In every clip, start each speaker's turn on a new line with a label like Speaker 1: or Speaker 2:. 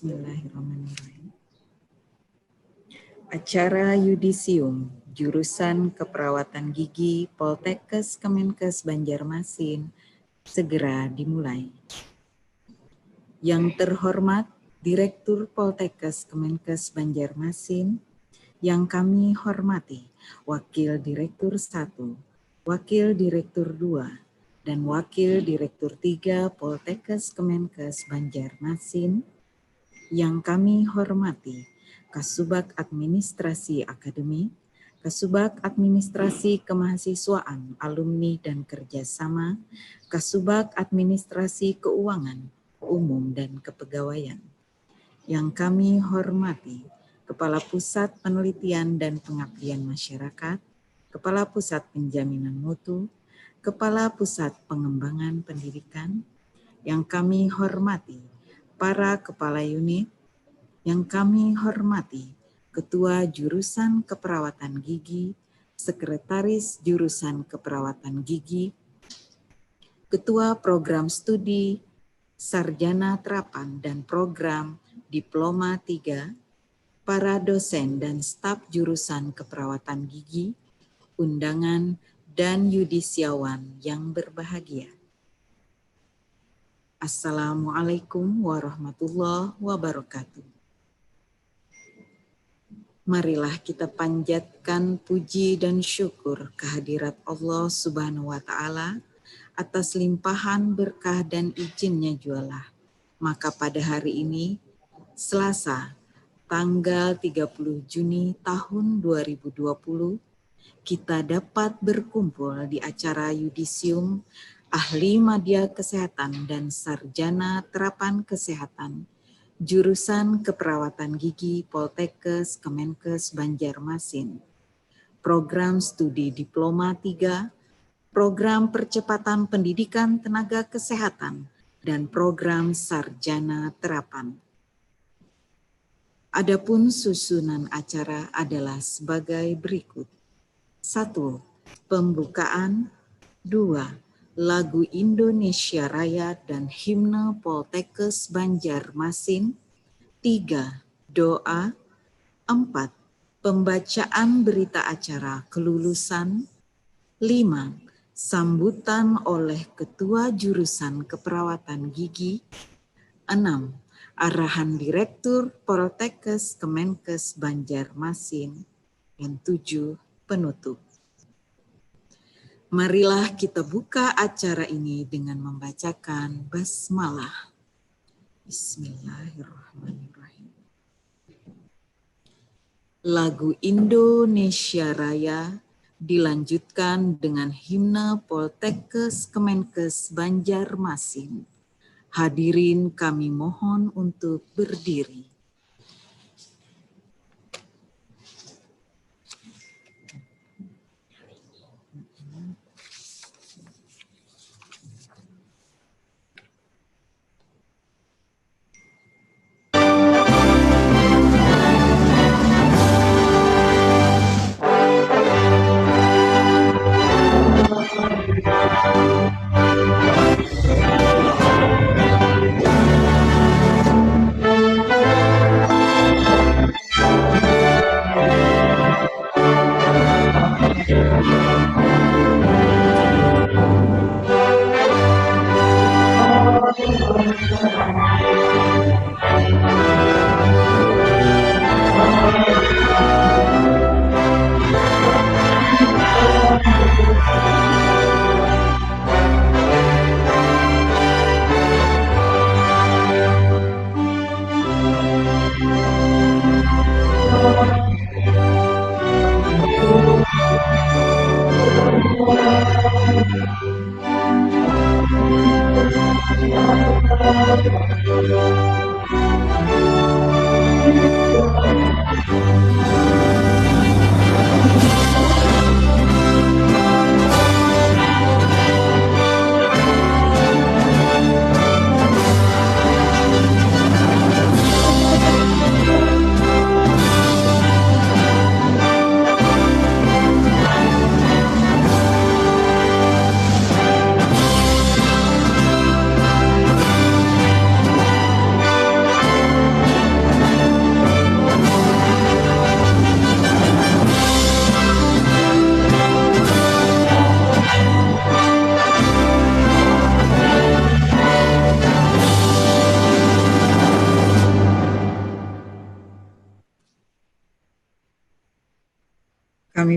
Speaker 1: Bismillahirrahmanirrahim. Acara Yudisium jurusan Keperawatan Gigi Poltekkes Kemenkes Banjarmasin segera dimulai. Yang terhormat Direktur Poltekkes Kemenkes Banjarmasin, yang kami hormati Wakil Direktur 1, Wakil Direktur 2, dan Wakil Direktur 3 Poltekkes Kemenkes Banjarmasin, yang kami hormati Kasubag Administrasi Akademik, Kasubag Administrasi Kemahasiswaan, Alumni dan Kerjasama, Kasubag Administrasi Keuangan, Umum dan Kepegawaian, yang kami hormati Kepala Pusat Penelitian dan Pengabdian Masyarakat, Kepala Pusat Penjaminan Mutu, Kepala Pusat Pengembangan Pendidikan, yang kami hormati para Kepala Unit, yang kami hormati Ketua Jurusan Keperawatan Gigi, Sekretaris Jurusan Keperawatan Gigi, Ketua Program Studi Sarjana Terapan dan Program Diploma 3, para dosen dan staf jurusan keperawatan gigi, undangan, dan yudisiawan yang berbahagia. Assalamualaikum warahmatullahi wabarakatuh. Marilah kita panjatkan puji dan syukur kehadirat Allah Subhanahu wa Ta'ala atas limpahan berkah dan izinnya jualah. Maka pada hari ini, Selasa, tanggal 30 Juni tahun 2020, kita dapat berkumpul di acara Yudisium Ahli Madya Kesehatan dan Sarjana Terapan Kesehatan, Jurusan Keperawatan Gigi Poltekkes Kemenkes Banjarmasin, Program Studi Diploma 3, Program Percepatan Pendidikan Tenaga Kesehatan, dan Program Sarjana Terapan. Adapun susunan acara adalah sebagai berikut. 1. Pembukaan. 2. Lagu Indonesia Raya dan Himne Poltekkes Banjarmasin. 3. Doa. 4. Pembacaan berita acara kelulusan. 5. Sambutan oleh Ketua Jurusan Keperawatan Gigi. 6. Arahan Direktur Poltekkes Kemenkes Banjarmasin. Dan 7. Penutup. Marilah kita buka acara ini dengan membacakan basmalah. Bismillahirrahmanirrahim. Lagu Indonesia Raya dilanjutkan dengan himne Poltekkes Kemenkes Banjarmasin. Hadirin kami mohon untuk berdiri.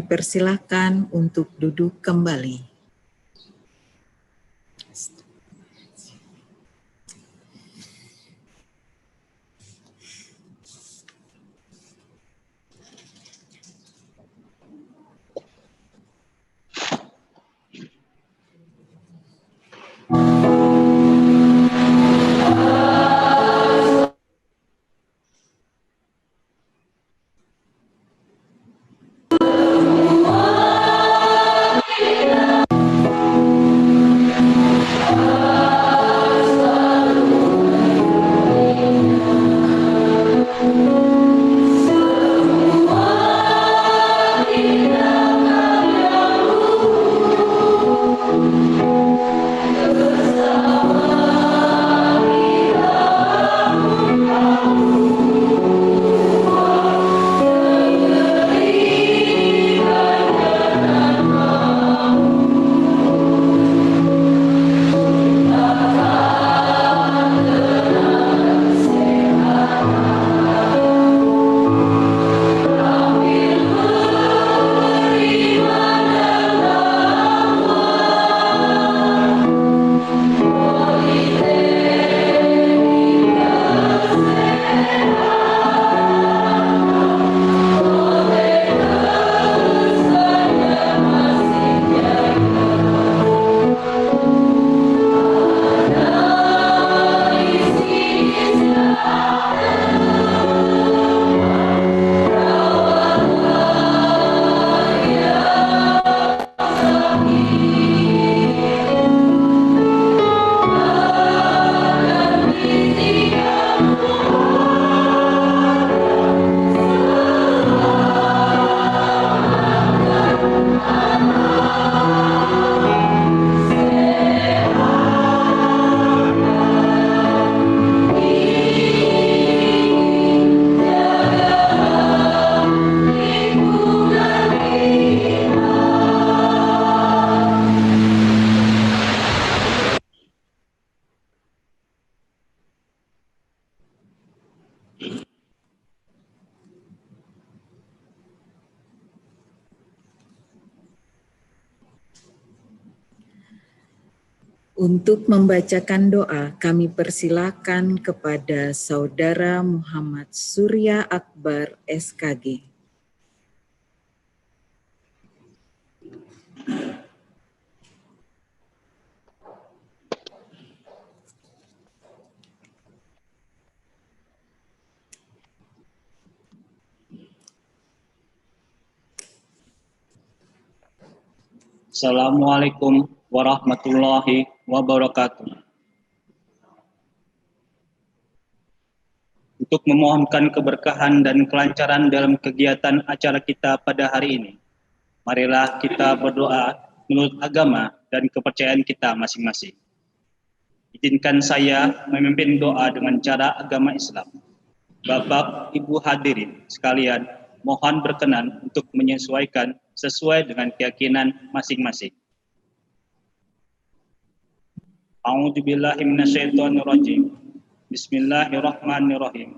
Speaker 1: kami persilahkan untuk duduk kembali. Untuk membacakan doa, kami persilakan kepada Saudara Muhammad Surya Akbar, SKG.
Speaker 2: Assalamualaikum warahmatullahi wabarakatuh. Untuk memohonkan keberkahan dan kelancaran dalam kegiatan acara kita pada hari ini, marilah kita berdoa menurut agama dan kepercayaan kita masing-masing. Izinkan saya memimpin doa dengan cara agama Islam. Bapak, Ibu hadirin sekalian, mohon berkenan untuk menyesuaikan sesuai dengan keyakinan masing-masing. A'udzubillahi minasyaitonirrajim. Bismillahirrahmanirrahim.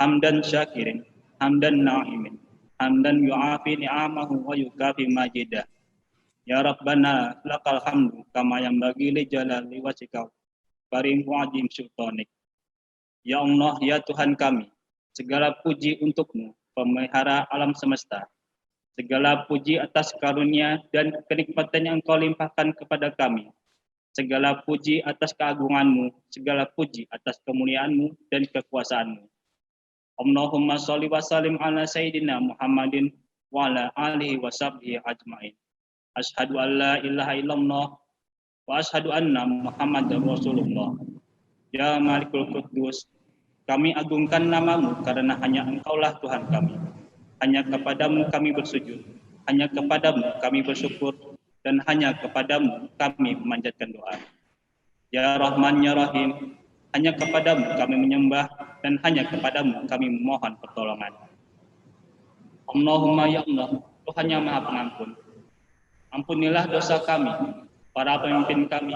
Speaker 2: Hamdan syakirin, hamdan na'imin, hamdan yu'afi ni'amahu wa yukafi majidah. Ya Rabbana lakal hamdu kama yanbaghi li jalali wajhika karim wa azim sultanik. Ya Allah, ya Tuhan kami, segala puji untukmu, pemelihara alam semesta. Segala puji atas karunia dan kenikmatan yang Engkau limpahkan kepada kami. Segala puji atas keagunganmu, segala puji atas kemuliaanmu dan kekuasaanmu. Allahumma sholli wa sallim ala sayyidina Muhammadin wa ala alihi wa sahbihi ajma'in. Asyhadu an la ilaha illallah wa asyhadu anna Muhammadar Rasulullah. Ya Malikul Quddus, kami agungkan namamu karena hanya Engkaulah Tuhan kami. Hanya kepadamu kami bersujud, hanya kepadamu kami bersyukur, dan hanya kepadamu kami memanjatkan doa. Ya Rahman ya Rahim, hanya kepadamu kami menyembah, dan hanya kepadamu kami memohon pertolongan. Allahumma ya Allah, Tuhan yang maha pengampun, ampunilah dosa kami, para pemimpin kami,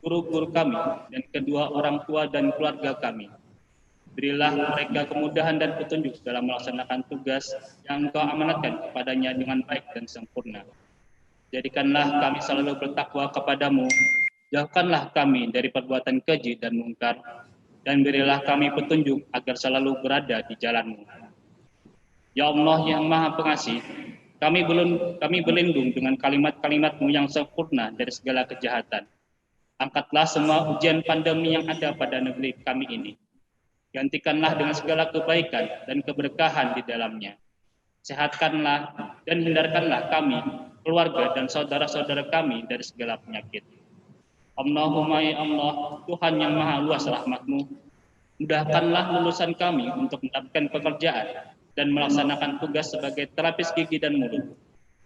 Speaker 2: guru-guru kami, dan kedua orang tua dan keluarga kami. Berilah mereka kemudahan dan petunjuk dalam melaksanakan tugas yang Engkau amanatkan kepadanya dengan baik dan sempurna. Jadikanlah kami selalu bertakwa kepadamu, jauhkanlah kami dari perbuatan keji dan mungkar, dan berilah kami petunjuk agar selalu berada di jalan-Mu. Ya Allah yang Maha Pengasih, kami berlindung dengan kalimat-kalimat-Mu yang sempurna dari segala kejahatan. Angkatlah semua ujian pandemi yang ada pada negeri kami ini. Gantikanlah dengan segala kebaikan dan keberkahan di dalamnya. Sehatkanlah dan hindarkanlah kami, keluarga dan saudara-saudara kami dari segala penyakit. Allahumma ya Allah, Tuhan yang maha luas rahmat-Mu, mudahkanlah lulusan kami untuk mendapatkan pekerjaan dan melaksanakan tugas sebagai terapis gigi dan mulut.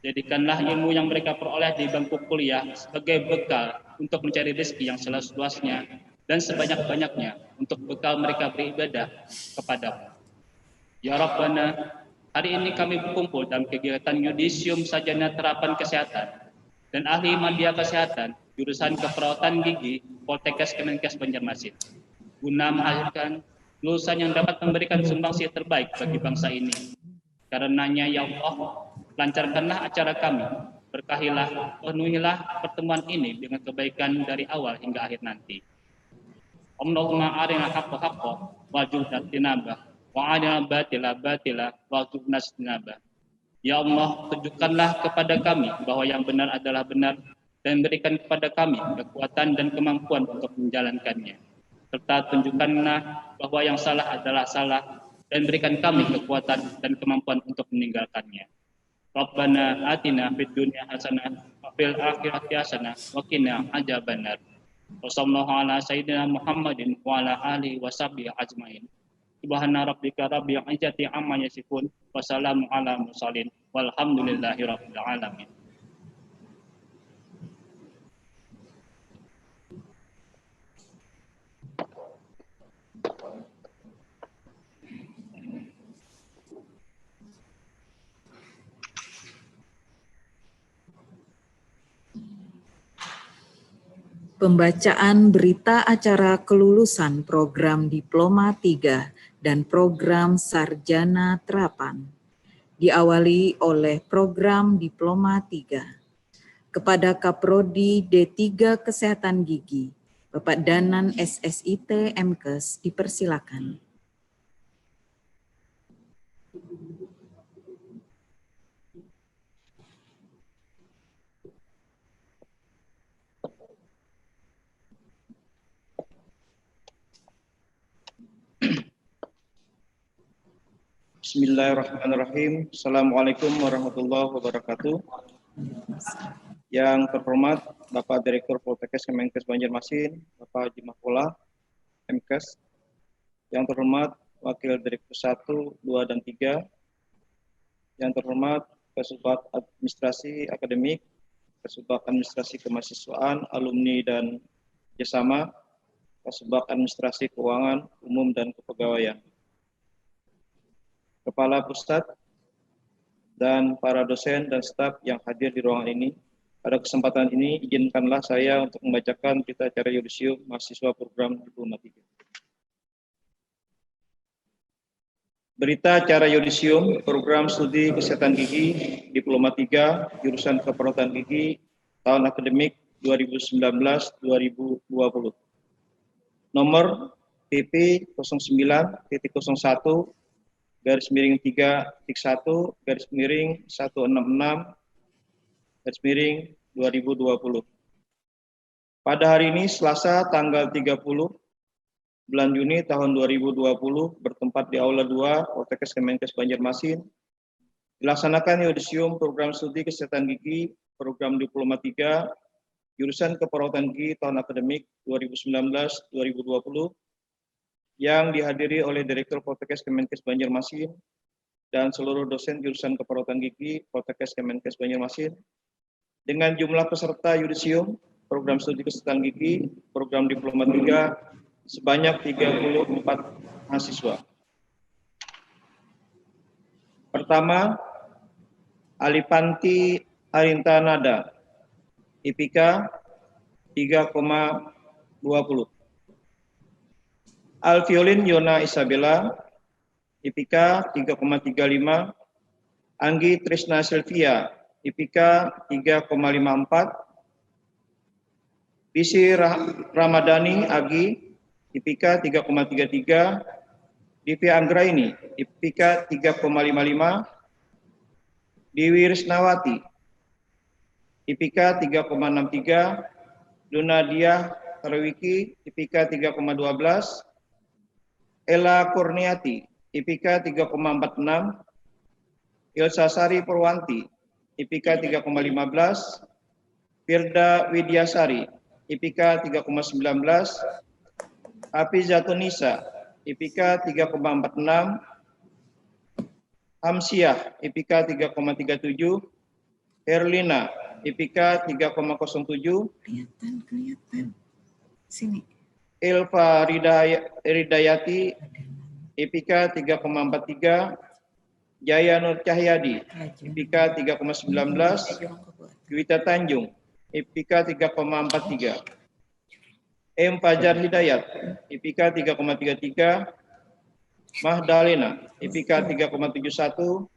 Speaker 2: Jadikanlah ilmu yang mereka peroleh di bangku kuliah sebagai bekal untuk mencari rezeki yang seluas-luasnya dan sebanyak-banyaknya untuk bekal mereka beribadah kepada-Mu. Ya Rabbana, hari ini kami berkumpul dalam kegiatan Yudisium Sarjana Terapan Kesehatan dan Ahli Media Kesehatan jurusan Keperawatan Gigi Poltekkes Kemenkes Banjarmasin, guna menghasilkan lulusan yang dapat memberikan sumbangsi terbaik bagi bangsa ini. Karenanya ya Allah, lancarkanlah acara kami, berkahilah, penuhilah pertemuan ini dengan kebaikan dari awal hingga akhir nanti. Allahumma arina haqqa haqqa wajibna tinabah, wa arina batila batila wajibna tinabah. Ya Allah, tunjukkanlah kepada kami bahwa yang benar adalah benar dan berikan kepada kami kekuatan dan kemampuan untuk menjalankannya. Serta tunjukkanlah bahwa yang salah adalah salah dan berikan kami kekuatan dan kemampuan untuk meninggalkannya. Rabbana atina fid dunya hasanah wa fil akhirati hasanah wa qina adzabannar. Wassallallahu ala sayyidina Muhammadin wa ala alihi washabbihi ajmain. Subhana rabbika rabbil izzati amma yasifun wa salamun ala mursalin walhamdulillahi rabbil alamin.
Speaker 1: Pembacaan berita acara kelulusan program Diploma 3 dan program Sarjana Terapan diawali oleh program Diploma 3. Kepada Kaprodi D3 Kesehatan Gigi, Bapak Danan SSIT Mkes dipersilakan.
Speaker 3: Bismillahirrahmanirrahim. Assalamualaikum warahmatullahi wabarakatuh. Yang terhormat Bapak Direktur Poltekkes Kemenkes Banjarmasin, Bapak Haji Mahfula, Mkes. Yang terhormat Wakil Direktur 1, 2, dan 3. Yang terhormat Kasubag Administrasi Akademik, Kasubag Administrasi Kemahasiswaan, Alumni dan Kerjasama, Kasubag Administrasi Keuangan Umum dan Kepegawaian, Kepala Pusat, dan para dosen dan staf yang hadir di ruangan ini. Pada kesempatan ini, izinkanlah saya untuk membacakan berita acara yudisium mahasiswa program Diploma 3. Berita acara yudisium program studi kesehatan gigi Diploma 3 jurusan Keperawatan Gigi tahun akademik 2019-2020. Nomor PP 09.01 garis miring 3.1 garis miring 166 garis miring 2020. Pada hari ini Selasa tanggal 30 bulan Juni tahun 2020 bertempat di Aula 2 Poltekkes Kemenkes Banjarmasin dilaksanakan yudisium program studi kesehatan gigi program Diploma 3 jurusan Keperawatan Gigi tahun akademik 2019-2020 yang dihadiri oleh Direktur Poltekkes Kemenkes Banjarmasin dan seluruh dosen jurusan Keperawatan Gigi Poltekkes Kemenkes Banjarmasin dengan jumlah peserta yudisium program studi kesehatan gigi program Diploma 3 sebanyak 34 mahasiswa. Pertama, Alipanti Arintanada, IPK 3,20. Alfiolin Yona Isabella, IPK 3,35. Anggi Trisna Sylvia, IPK 3,54. Bisi Ramadhani Agi, IPK 3,33. Divi Anggraini, IPK 3,55. Dewi Risnawati, IPK 3,63. Lunadia Harwiki, IPK 3,12. Ella Kurniati, IPK 3,46. Ilsa Sari Purwanti, IPK 3,15. Firda Widyasari, IPK 3,19. Hafizatun Nisa, IPK 3,46. Hamsiah, IPK 3,37. Herlina, IPK 3,07.
Speaker 1: Kelihatan. Sini.
Speaker 3: Ilva Ridayati, IPK 3,43. Jaya Nur Cahyadi, IPK 3,19. Gwita Tanjung, IPK 3,43. M. Fajar Hidayat, IPK 3,33. Mahdalena, IPK 3,71.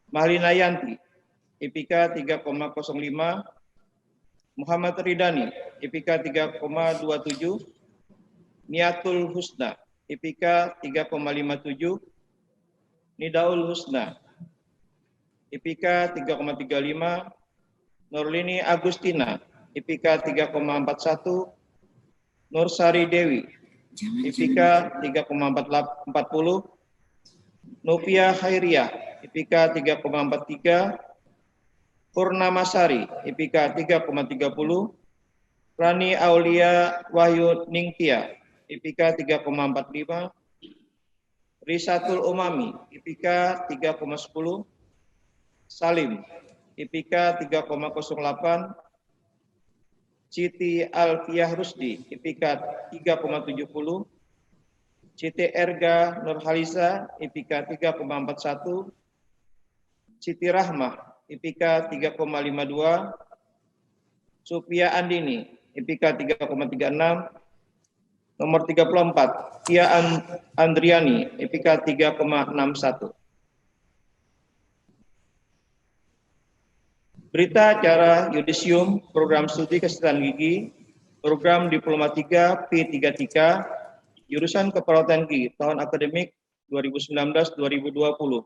Speaker 3: Mahlina Yanti, IPK 3,05. Muhammad Ridani, IPK 3,27. Niatul Husna, IPK 3,57. Nidaul Husna, IPK 3,35. Nurlini Agustina, IPK 3,41. Nursari Dewi, IPK 3,40. Nupia Khairiyah, IPK 3,43. Purnamasari, IPK 3,30. Rani Aulia Wahyu Ningtia, IPK 3,45. Risatul Umami, IPK 3,10. Salim, IPK 3,08. Siti Alfiyah Rusdi, IPK 3,70. Siti Erga Nurhalisa, IPK 3,41. Siti Rahmah, IPK 3,52. Supia Andini, IPK 3,36. Nomor 34, Tia Andriani, IPK 3,61. Berita acara yudisium program studi kesehatan gigi, program Diploma 3 P33, jurusan keperawatan gigi tahun akademik 2019-2020.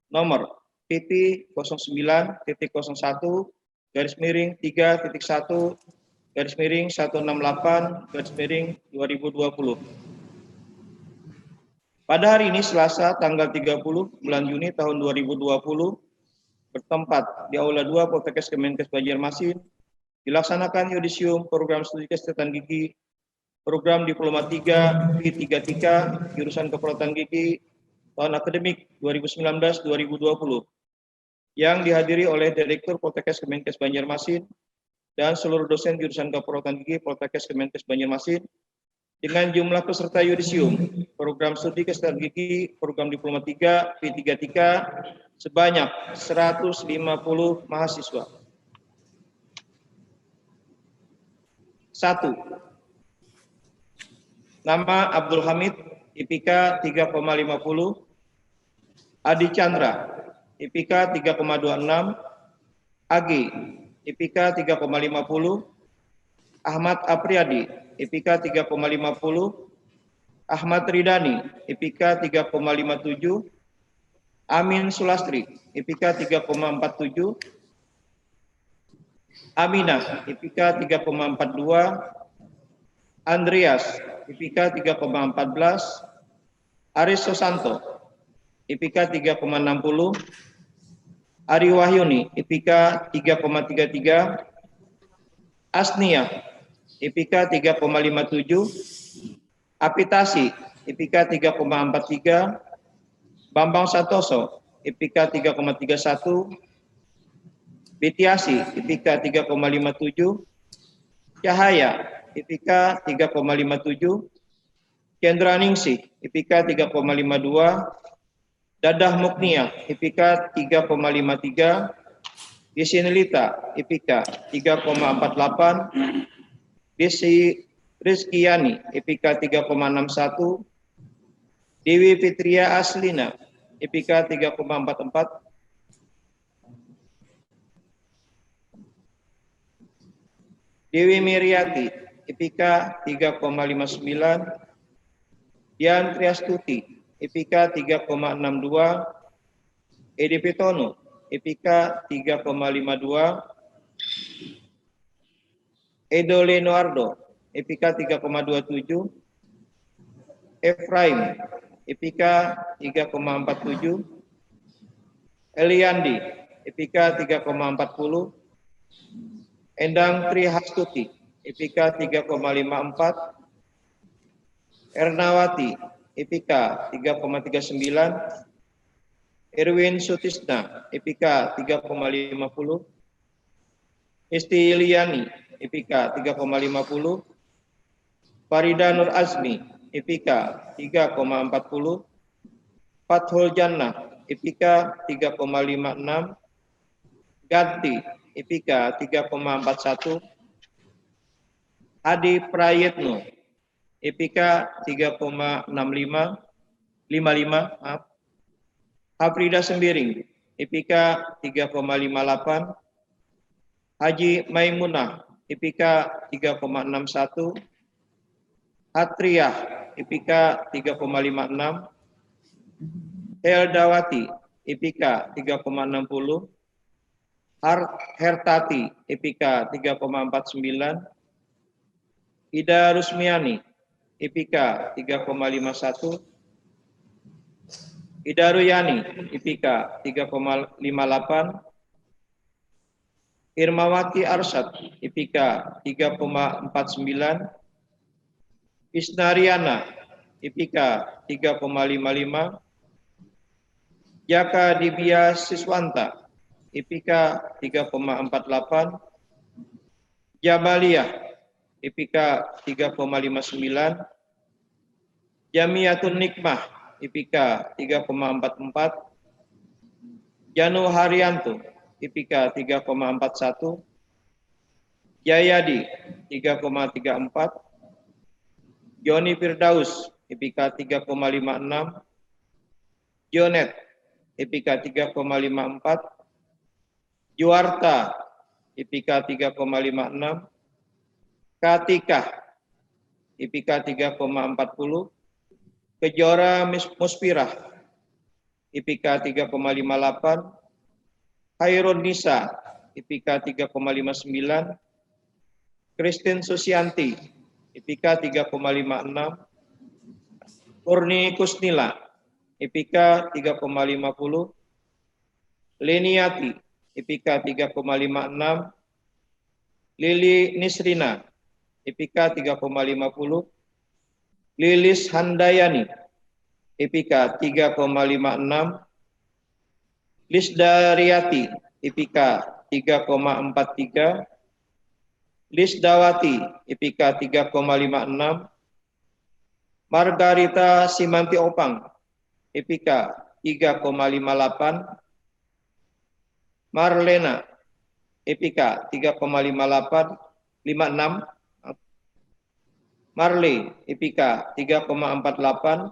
Speaker 3: Nomor PP 09.1.3.1/168/2020. Pada hari ini Selasa tanggal 30 bulan Juni tahun 2020 bertempat di Aula 2 Poltekkes Kemenkes Banjarmasin dilaksanakan yudisium program studi kesehatan gigi program Diploma 3 P33 jurusan keperawatan gigi tahun akademik 2019-2020 yang dihadiri oleh Direktur Poltekkes Kemenkes Banjarmasin dan seluruh dosen jurusan keperawatan gigi Poltekkes Kemenkes Banjarmasin dengan jumlah peserta yudisium program studi kesehatan gigi program Diploma 3 P33 sebanyak 150 mahasiswa. 1. Nama Abdul Hamid, IPK 3,50. Adi Chandra, IPK 3,26. AG, IPK 3,50. Ahmad Apriyadi, IPK 3,50. Ahmad Ridani, IPK 3,57. Amin Sulastri, IPK 3,47. Aminah, IPK 3,42. Andreas, IPK 3,14. Aris Susanto, IPK 3,60. Ari Wahyuni, IPK 3,33. Asnia, IPK 3,57. Apitasi, IPK 3,43. Bambang Santoso, IPK 3,31. Bitiasi, IPK 3,57. Cahaya, IPK 3,57. Kendra Ningsih, IPK 3,52. Dadah Muknia, IPK 3,53. Desinelita, IPK 3,48. Desi Rizky Yani, IPK 3,61. Dewi Fitria Aslina, IPK 3,44. Dewi Miriati, IPK 3,59. Dian Triastuti, IPK 3,62. Edi Pitono, IPK 3,52. Edo Leonardo, IPK 3,27. Efraim, IPK 3,47. Eliandi, IPK 3,40. Endang Trihastuti, IPK 3,54. Ernawati, IPK 3,39. Erwin Sutisna, IPK 3,50. Isti Iliani, IPK 3,50. Farida Nur Azmi, IPK 3,40. Fathul Jannah, IPK 3,56. Ganti, IPK 3,41. Adi Prayitno, IPK 3,55. Hafrida Sembiring, IPK 3,58. Haji Maimunah, IPK 3,61. Hatriyah, IPK 3,56. Heldawati, IPK 3,60. Hertati, IPK 3,49. Ida Rusmiani, IPK 3,51. Ida Ruyani, IPK 3,58. Irmawati Arsyad, IPK 3,49. Isnariana, IPK 3,55. Jaka Dibia Siswanta, IPK 3,48. Jabaliyah, IPK 3,59. Jamiatun Nikmah, IPK 3,44. Janu Haryanto, IPK 3,41. Jayadi 3,34. Joni Firdaus, IPK 3,56. Jonet, IPK 3,54. Juwarta, IPK 3,56. Katika, IPK 3,40. Kejora Muspirah, IPK 3,58. Khairun Nisa, IPK 3,59. Christine Susianti, IPK 3,56. Kurni Kusnila, IPK 3,50. Leniati, IPK 3,56. Lili Nisrina, IPK 3,50. Lilis Handayani, IPK 3,56. Lisdariati, IPK 3,43. Lisdawati, IPK 3,56. Margarita Simanti Opang, IPK 3,58. Marlena, IPK 3,56. Marley, IPK 3,48.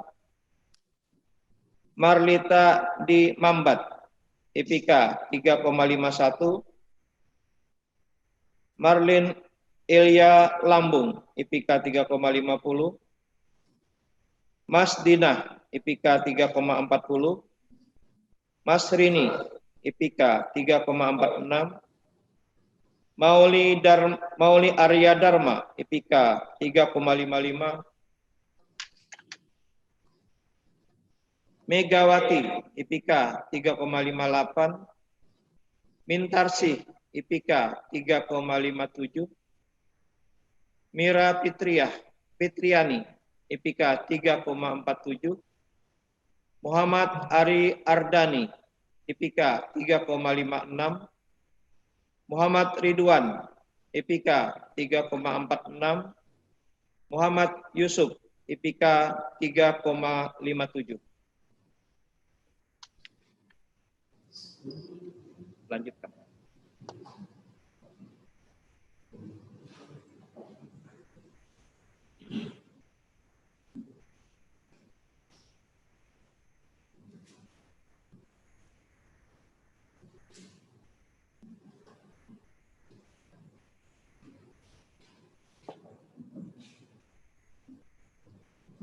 Speaker 3: Marlita di Mambat, IPK 3,51. Marlin Ilya Lambung, IPK 3,50. Mas Dina, IPK 3,40. Mas Rini, IPK 3,46. Mauli Arya Dharma, IPK 3,55. Megawati, IPK 3,58. Mintarsi, IPK 3,57. Mira Fitriani, IPK 3,47. Muhammad Ari Ardani, IPK 3,56. Muhammad Ridwan, IPK 3,46. Muhammad Yusuf, IPK 3,57. Lanjutkan.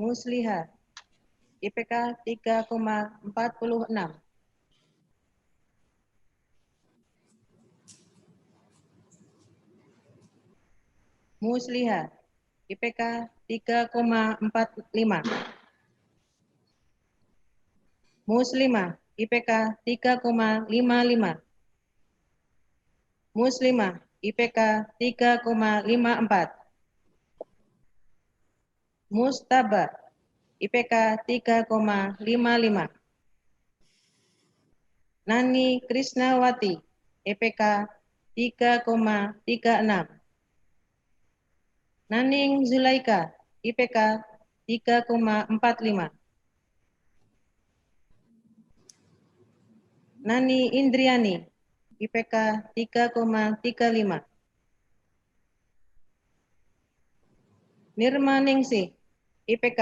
Speaker 4: Musliha, IPK 3,46. Musliha, IPK 3,45. Muslimah, IPK 3,55. Muslimah, IPK 3,54. Mustaba, IPK 3,55. Nani Krisnawati, IPK 3,36. Naning Zulaika, IPK 3,45. Nani Indriani, IPK 3,35. Nirma Ningsih, IPK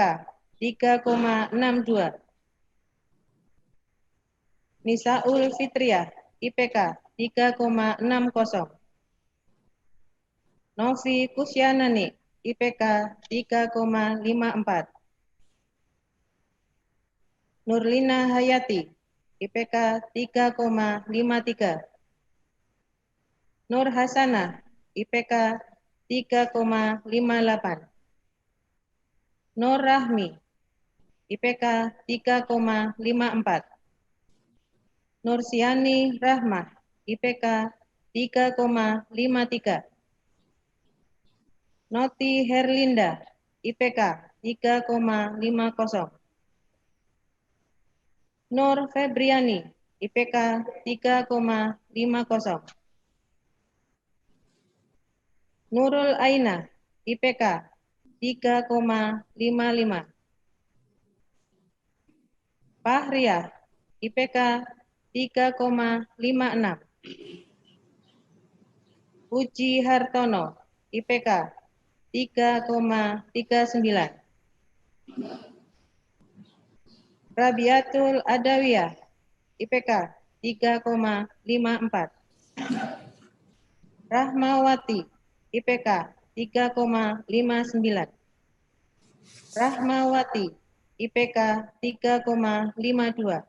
Speaker 4: 3,62. Nisaul Fitriah, IPK 3,60. Novi Kusyanani, IPK 3,54. Nurlina Hayati, IPK 3,53. Nur Hasanah, IPK 3,58. Nur Rahmi, IPK 3,54. Nur Siani Rahmah, IPK 3,53. Noti Herlinda, IPK 3,50. Nur Febriani, IPK 3,50. Nurul Aina, IPK 3,55. Fahriah, IPK 3,56. Puji Hartono, IPK 3,39. Rabiatul Adawiyah, IPK 3,54. Rahmawati, IPK 3,59. Rahmawati, IPK 3,52.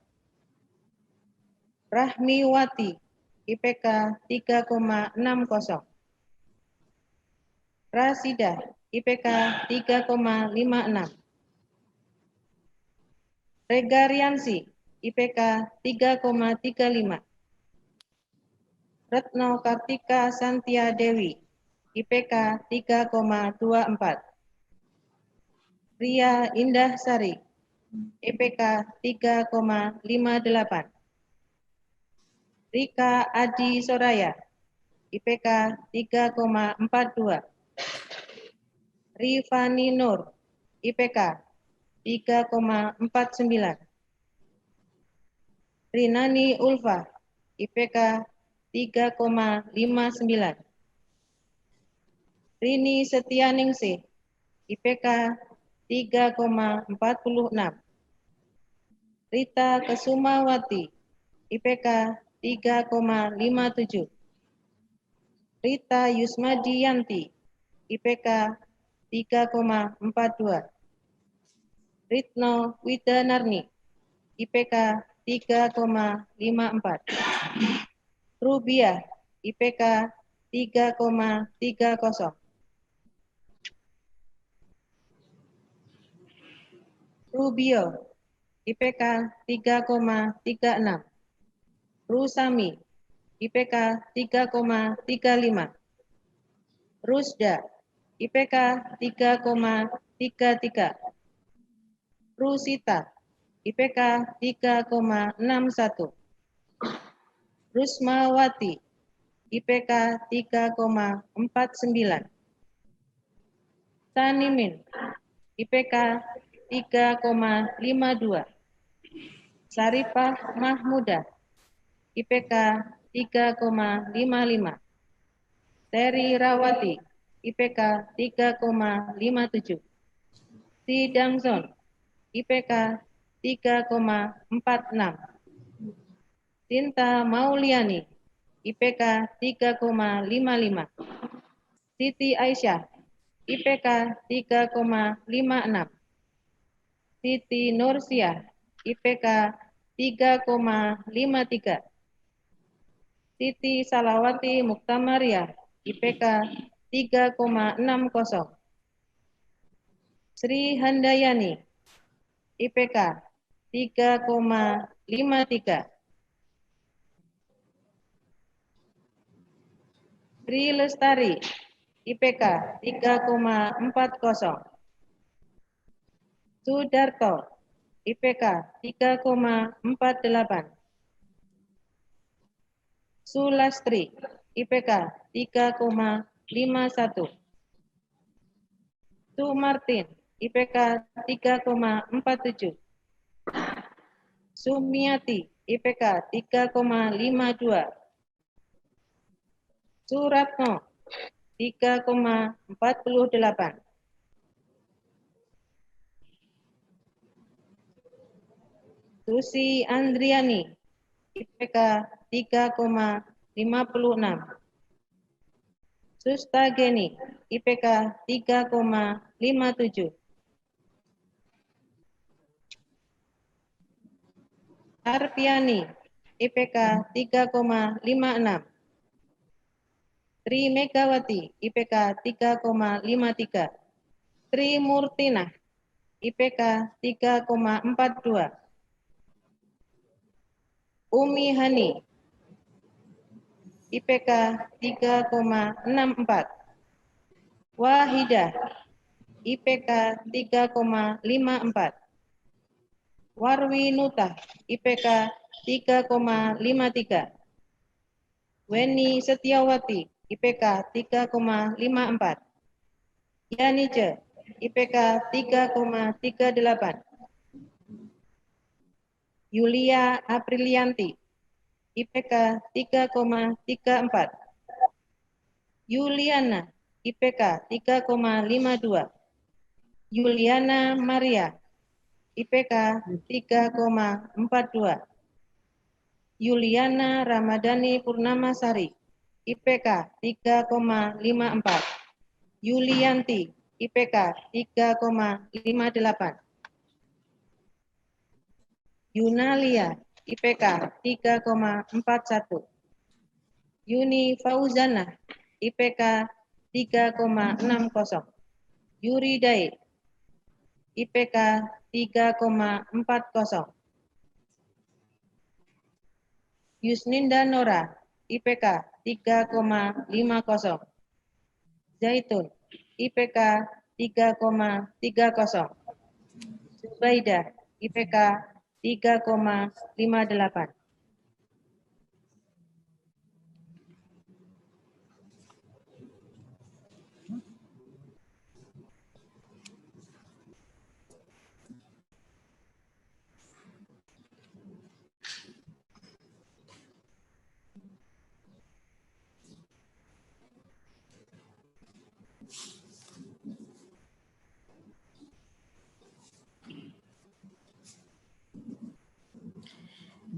Speaker 4: Rahmiwati, IPK 3,60. Rasidah, IPK 3,56. Regariansi, IPK 3,35. Retno Kartika Santia Dewi, IPK 3,24. Ria Indah Sari, IPK 3,58. Rika Adi Soraya, IPK 3,42. Rifani Nur, IPK 3,49. Rinani Ulfa, IPK 3,59. Rini Setianingsih, IPK 3,46. Rita Kesumawati, IPK 3,57. Rita Yusmadiyanti, IPK 3,42. Ritno Widanarni, IPK 3,54. Rubiah, IPK 3,30. Rubio, IPK 3,36. Rusami, IPK 3,35. Rusda, IPK 3,33. Rusita, IPK 3,61. Rusmawati, IPK 3,49. Tanimin, IPK 3,52. Saripah Mahmudah, IPK 3,55. Teri Rawati, IPK 3,57. Tidangson, IPK 3,46. Tinta Mauliani, IPK 3,55. Siti Aisyah, IPK 3,56. Siti Nursiah, IPK 3,53. Siti Salawati Muktamaria, IPK 3,60. Sri Handayani, IPK 3,53. Sri Lestari, IPK 3,40. Sudarto, IPK 3,48. Sulastri, IPK 3,51. Sumartin, IPK 3,47. Sumiati, IPK 3,52. Suratno, 3,48. Susi Andriani, IPK 3,56. Sustageni, IPK 3,57. Arpiani, IPK 3,56. Tri Megawati, IPK 3,53. Tri Murtina, IPK 3,42. Umi Hani, IPK 3,64. Wahidah, IPK 3,54. Warwinuta, IPK 3,53. Weni Setiawati, IPK 3,54. Yanice, IPK 3,38. Yulia Aprilianti, IPK 3,34. Yuliana, IPK 3,52. Yuliana Maria, IPK 3,42. Yuliana Ramadhani Purnamasari, IPK 3,54. Yulianti, IPK 3,58. Yunalia, IPK 3,41. Yuni Fauzana, IPK 3,60. Yuri Dai, IPK 3,40. Yusninda Nora, IPK 3,50. Zaitun, IPK 3,30. Zubaida, IPK 3,58.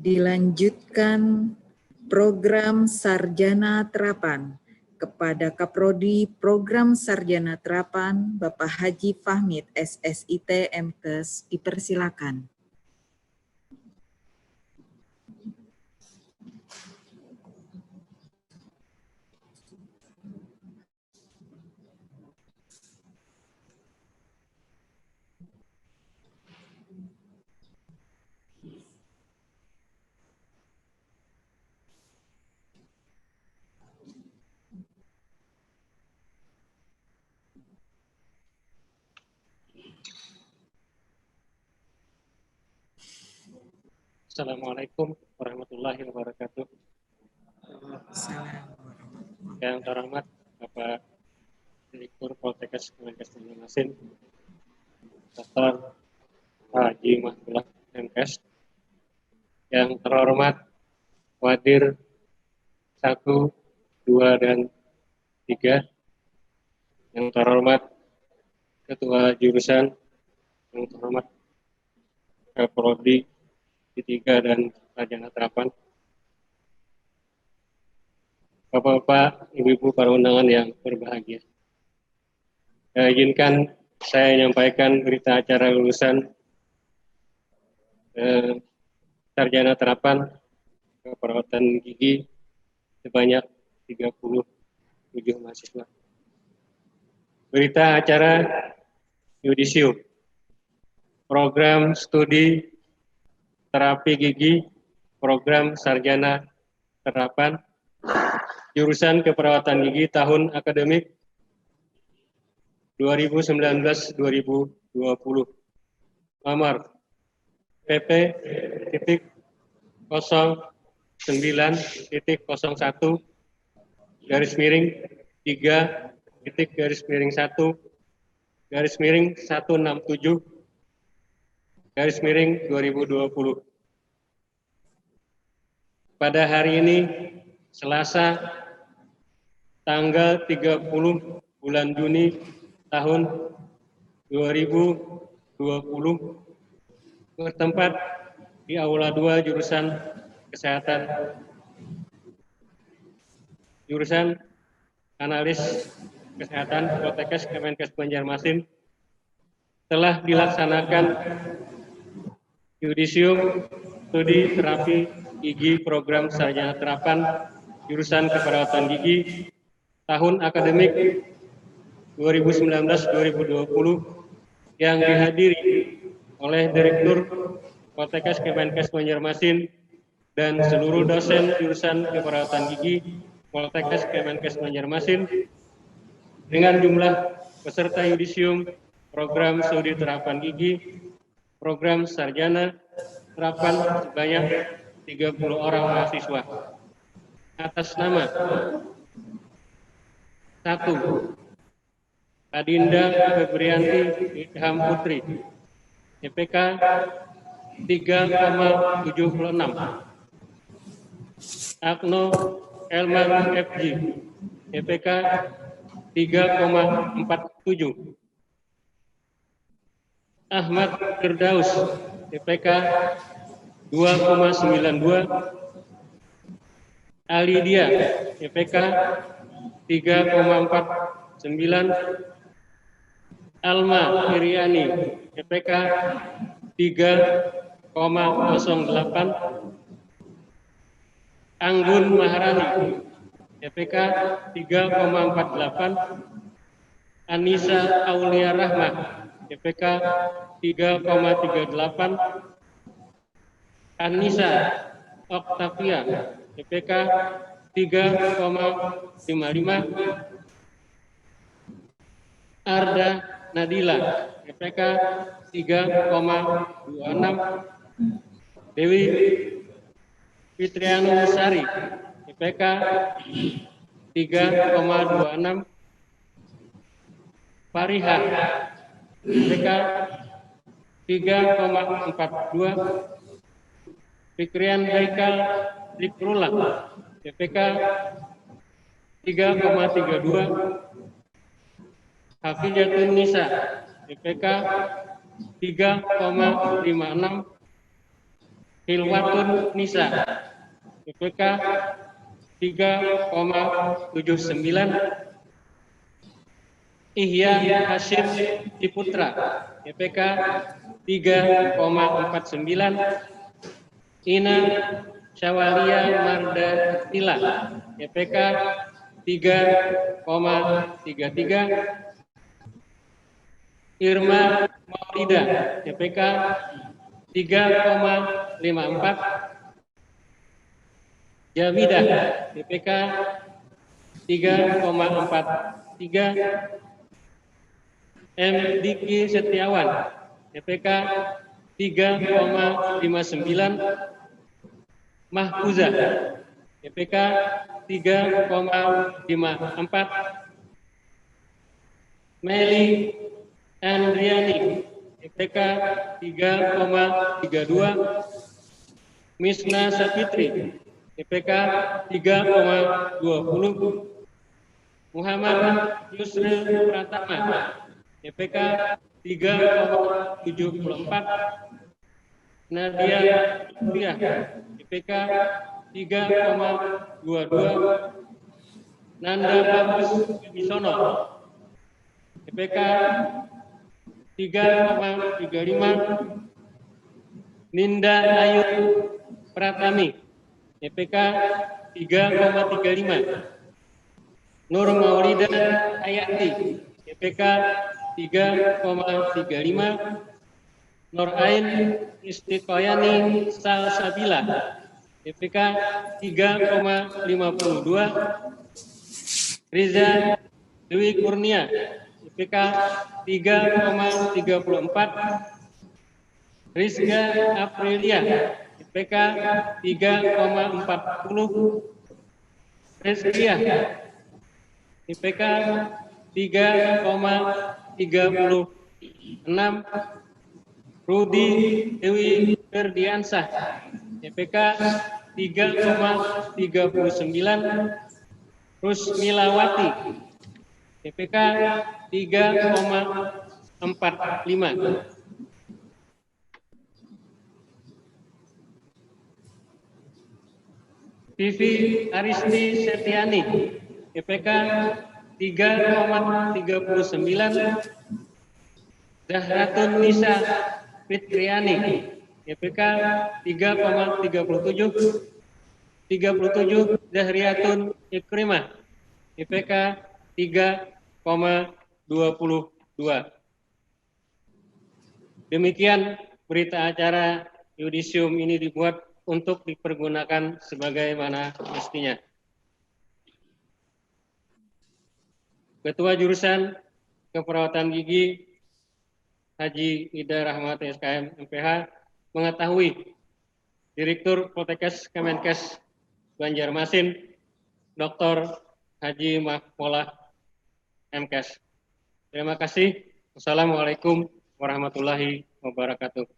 Speaker 1: Dilanjutkan program Sarjana Terapan kepada Kaprodi Program Sarjana Terapan Bapak Haji Fahmid SSIT MTes, dipersilakan.
Speaker 5: Assalamualaikum warahmatullahi wabarakatuh. Yang terhormat Bapak Direktur Poltekkes Kemenkes Banjarmasin, Dr. Haji Mahmudullah MKes. Yang terhormat Wadir 1, 2, dan 3. Yang terhormat Ketua Jurusan, yang terhormat Kaprodi 3 dan Sarjana Terapan, Bapak-bapak, ibu-ibu para undangan yang berbahagia. Izinkan saya menyampaikan berita acara lulusan sarjana terapan keperawatan gigi sebanyak 37 mahasiswa. Berita acara yudisium. Program studi terapi gigi, program sarjana terapan, jurusan keperawatan gigi tahun akademik 2019-2020. Nomor PP titik 09.01 garis miring 3 titik garis miring 1 garis miring 167 garis miring 2020. Pada hari ini Selasa tanggal 30 bulan Juni tahun 2020 bertempat di Aula 2 jurusan Kesehatan, jurusan Analis Kesehatan Poltekkes Kemenkes Banjarmasin telah dilaksanakan yudisium studi terapi gigi program sarjana terapan jurusan keperawatan gigi tahun akademik 2019-2020 yang dihadiri oleh Direktur Poltekkes Kemenkes Banjarmasin dan seluruh dosen jurusan keperawatan gigi Poltekkes Kemenkes Banjarmasin dengan jumlah peserta yudisium program studi terapan gigi program sarjana terapan sebanyak 30 orang mahasiswa atas nama 1. Adinda Febrianti Ilham Putri IPK 3,76. Agno Elman FG IPK 3,47. Ahmad Firdaus IPK 2,92. Alidia IPK 3,49. Alma Iriani IPK 3,08. Anggun Maharani IPK 3,48. Anissa Aulia Rahmah IPK 3,38. Anissa Oktavia IPK 3,55. Arda Nadila IPK 3,26. Dewi Fitrianu Sari IPK 3,26. Fariha IPK 3,42. Fikrian Haikal Zikrullah IPK 3,32. Hafizatun Nisa IPK 3,56. Hilwatun Nisa IPK 3,79. Ihya Hashim Ciputra IPK 3,49. Ina Syawalia Mardatila IPK 3,33. Irma Maulida IPK 3,54. Jamidah IPK 3,43. M. Diki Setiawan IPK 3,59. Mahfuzah IPK 3,54. Meli Andriani IPK 3,32. Misna Sapitri IPK 3,20. Muhammad Yusril Pratama IPK 3,74. Nadia Kuliah IPK 3,22. Nanda Bagus Bisono IPK 3,35. Ninda Ayu Pratami, IPK 3,35. Nur Maulida Hayati, IPK 3,35. Nur Ain Istiqoyani Salsabila, IPK 3,52. Riza Dwi Kurnia, IPK 3,34. Rizka Aprilia, IPK 3,40. Rizkia, IPK 3,36. Rudi Dewi Ferdiansah, IPK 3,39. Rusmilawati, IPK 3,45. Vivi Aristi Setiani, IPK 3,39. Zahratun Nisa Fitriani, IPK 3,37. 37 Zahriyatun Ikrimah, IPK 3,22. Demikian berita acara yudisium ini dibuat untuk dipergunakan sebagaimana mestinya. Ketua Jurusan Keperawatan Gigi Haji Ida Rahmawati SKM MPH mengetahui Direktur Poltekkes Kemenkes Banjarmasin Dr. Haji Mahpolah MKes. Terima kasih. Wassalamualaikum warahmatullahi wabarakatuh.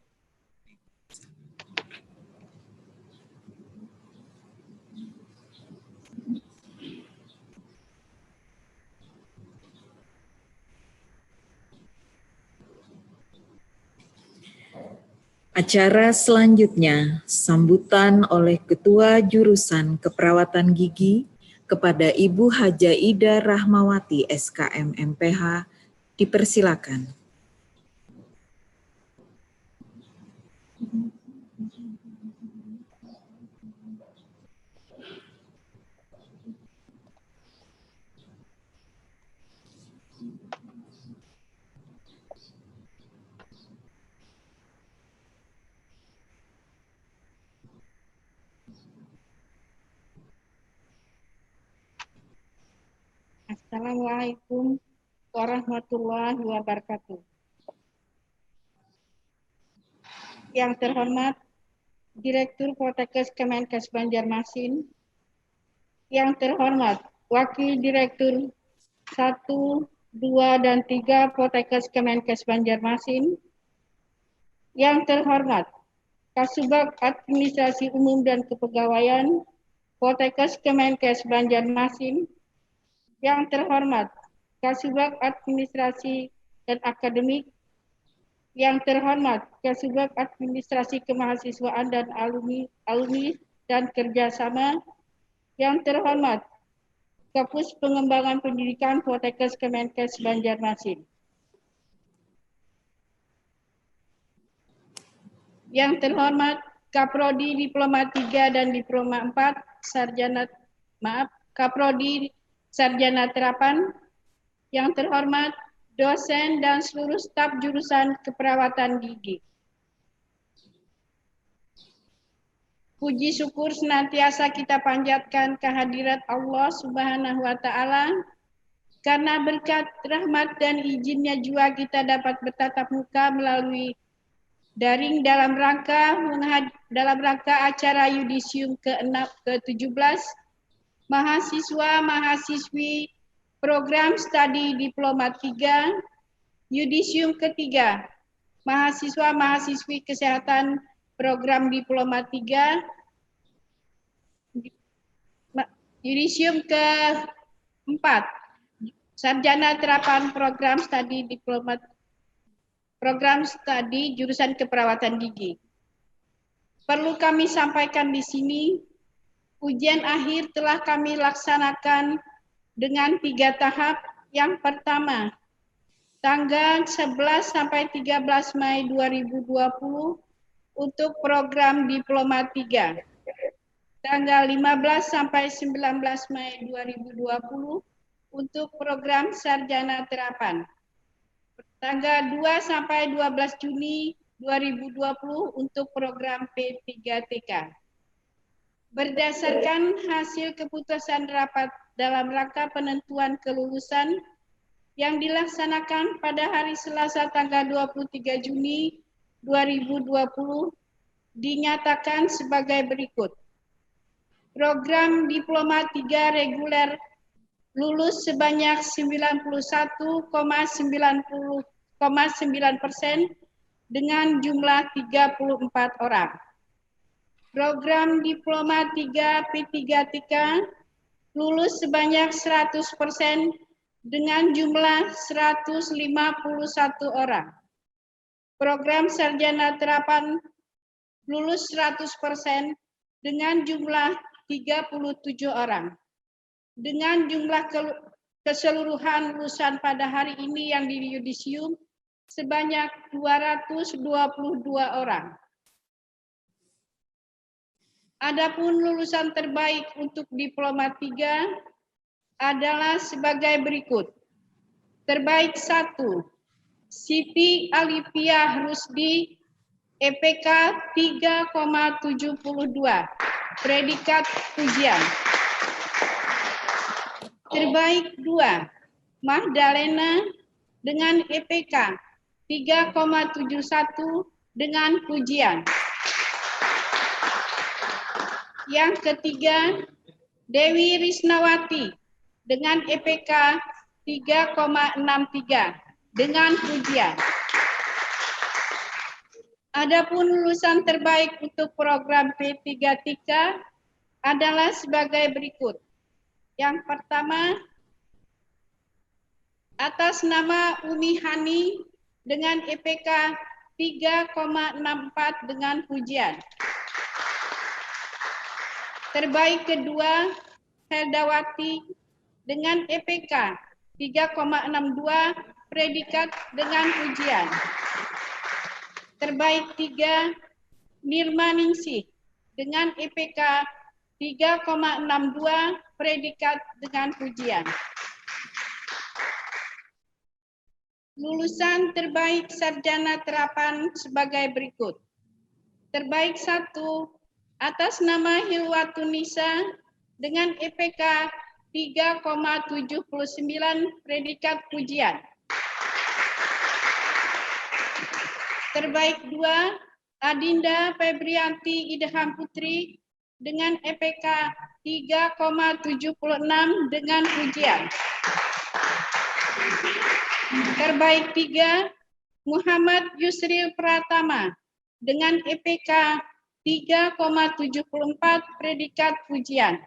Speaker 1: Acara selanjutnya, sambutan oleh Ketua Jurusan Keperawatan Gigi kepada Ibu Haja Ida Rahmawati SKM MPH, dipersilakan.
Speaker 4: Assalamualaikum warahmatullahi wabarakatuh. Yang terhormat Direktur Poltekkes Kemenkes Banjarmasin, yang terhormat Wakil Direktur 1, 2, dan 3 Poltekkes Kemenkes Banjarmasin, yang terhormat Kasubag Administrasi Umum dan Kepegawaian Poltekkes Kemenkes Banjarmasin, yang terhormat Kasubag Administrasi dan Akademik, yang terhormat Kasubag Administrasi Kemahasiswaan dan Alumni dan Kerjasama, yang terhormat Kapus Pengembangan Pendidikan Poltekkes Kemenkes Banjarmasin, yang terhormat Kaprodi Diploma 3 dan Diploma 4 Kaprodi Sarjana Terapan, yang terhormat dosen dan seluruh staf jurusan keperawatan gigi. Puji syukur senantiasa kita panjatkan kehadirat Allah Subhanahu wa Ta'ala, karena berkat rahmat dan izinnya juga kita dapat bertatap muka melalui daring dalam rangka acara yudisium ke-17 mahasiswa-mahasiswi program studi Diploma 3, yudisium ketiga, mahasiswa-mahasiswi kesehatan program Diploma 3, yudisium ke-4, sarjana terapan program studi Diploma program studi jurusan keperawatan gigi. Perlu kami sampaikan di sini, ujian akhir telah kami laksanakan dengan 3 tahap. Yang pertama, tanggal 11 sampai 13 Mei 2020 untuk program Diploma 3. Tanggal 15 sampai 19 Mei 2020 untuk program Sarjana Terapan. Tanggal 2 sampai 12 Juni 2020 untuk program P3TK. Berdasarkan hasil keputusan rapat dalam rangka penentuan kelulusan yang dilaksanakan pada hari Selasa tanggal 23 Juni 2020 dinyatakan sebagai berikut. Program Diploma 3 reguler lulus sebanyak 91,9% dengan jumlah 34 orang. Program Diploma 3 P3TK lulus sebanyak 100% dengan jumlah 151 orang. Program Sarjana Terapan lulus 100% dengan jumlah 37 orang. Dengan jumlah keseluruhan lulusan pada hari ini yang di yudisium sebanyak 222 orang. Adapun lulusan terbaik untuk Diploma 3 adalah sebagai berikut. Terbaik 1, Siti Alifia Rusdi, EPK 3,72, predikat pujian. Terbaik 2, Mahdalena dengan EPK 3,71 dengan pujian. Yang ketiga, Dewi Risnawati dengan EPK 3,63 dengan pujian. Adapun lulusan terbaik untuk program P3TK adalah sebagai berikut. Yang pertama, atas nama Umi Hani dengan EPK 3,64 dengan pujian. Terbaik kedua, Heldawati dengan EPK 3,62 predikat dengan pujian. Terbaik 3, Nirma Ningsih dengan EPK 3,62 predikat dengan pujian. Lulusan terbaik Sarjana Terapan sebagai berikut. Terbaik 1, atas nama Hilwatunisa dengan EPK 3,79 predikat pujian. Terbaik 2, Adinda Febrianti Idham Putri dengan EPK 3,76 dengan pujian. Terbaik 3, Muhammad Yusril Pratama dengan EPK 3,74 predikat pujian.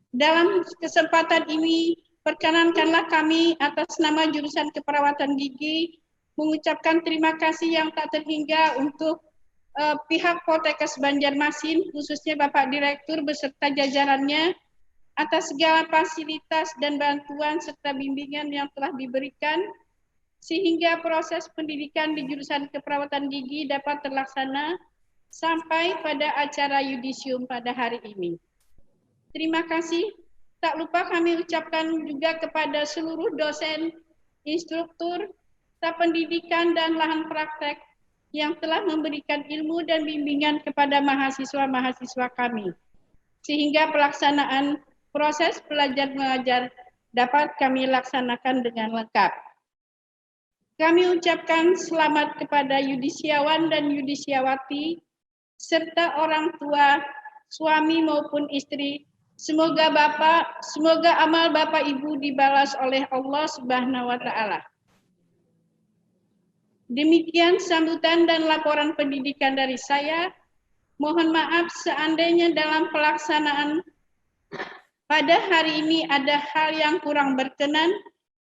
Speaker 4: Dalam kesempatan ini, perkenankanlah kami atas nama jurusan keperawatan gigi mengucapkan terima kasih yang tak terhingga untuk pihak Poltekkes Banjarmasin, khususnya Bapak Direktur beserta jajarannya, atas segala fasilitas dan bantuan serta bimbingan yang telah diberikan, sehingga proses pendidikan di jurusan keperawatan gigi dapat terlaksana sampai pada acara yudisium pada hari ini. Terima kasih. Tak lupa kami ucapkan juga kepada seluruh dosen, instruktur, staf pendidikan dan lahan praktek yang telah memberikan ilmu dan bimbingan kepada mahasiswa-mahasiswa kami, sehingga pelaksanaan proses belajar mengajar dapat kami laksanakan dengan lengkap. Kami ucapkan selamat kepada yudisiawan dan yudisiawati, serta orang tua, suami maupun istri. Semoga amal Bapak Ibu dibalas oleh Allah Subhanahu wa Ta'ala. Demikian sambutan dan laporan pendidikan dari saya. Mohon maaf seandainya dalam pelaksanaan pada hari ini ada hal yang kurang berkenan,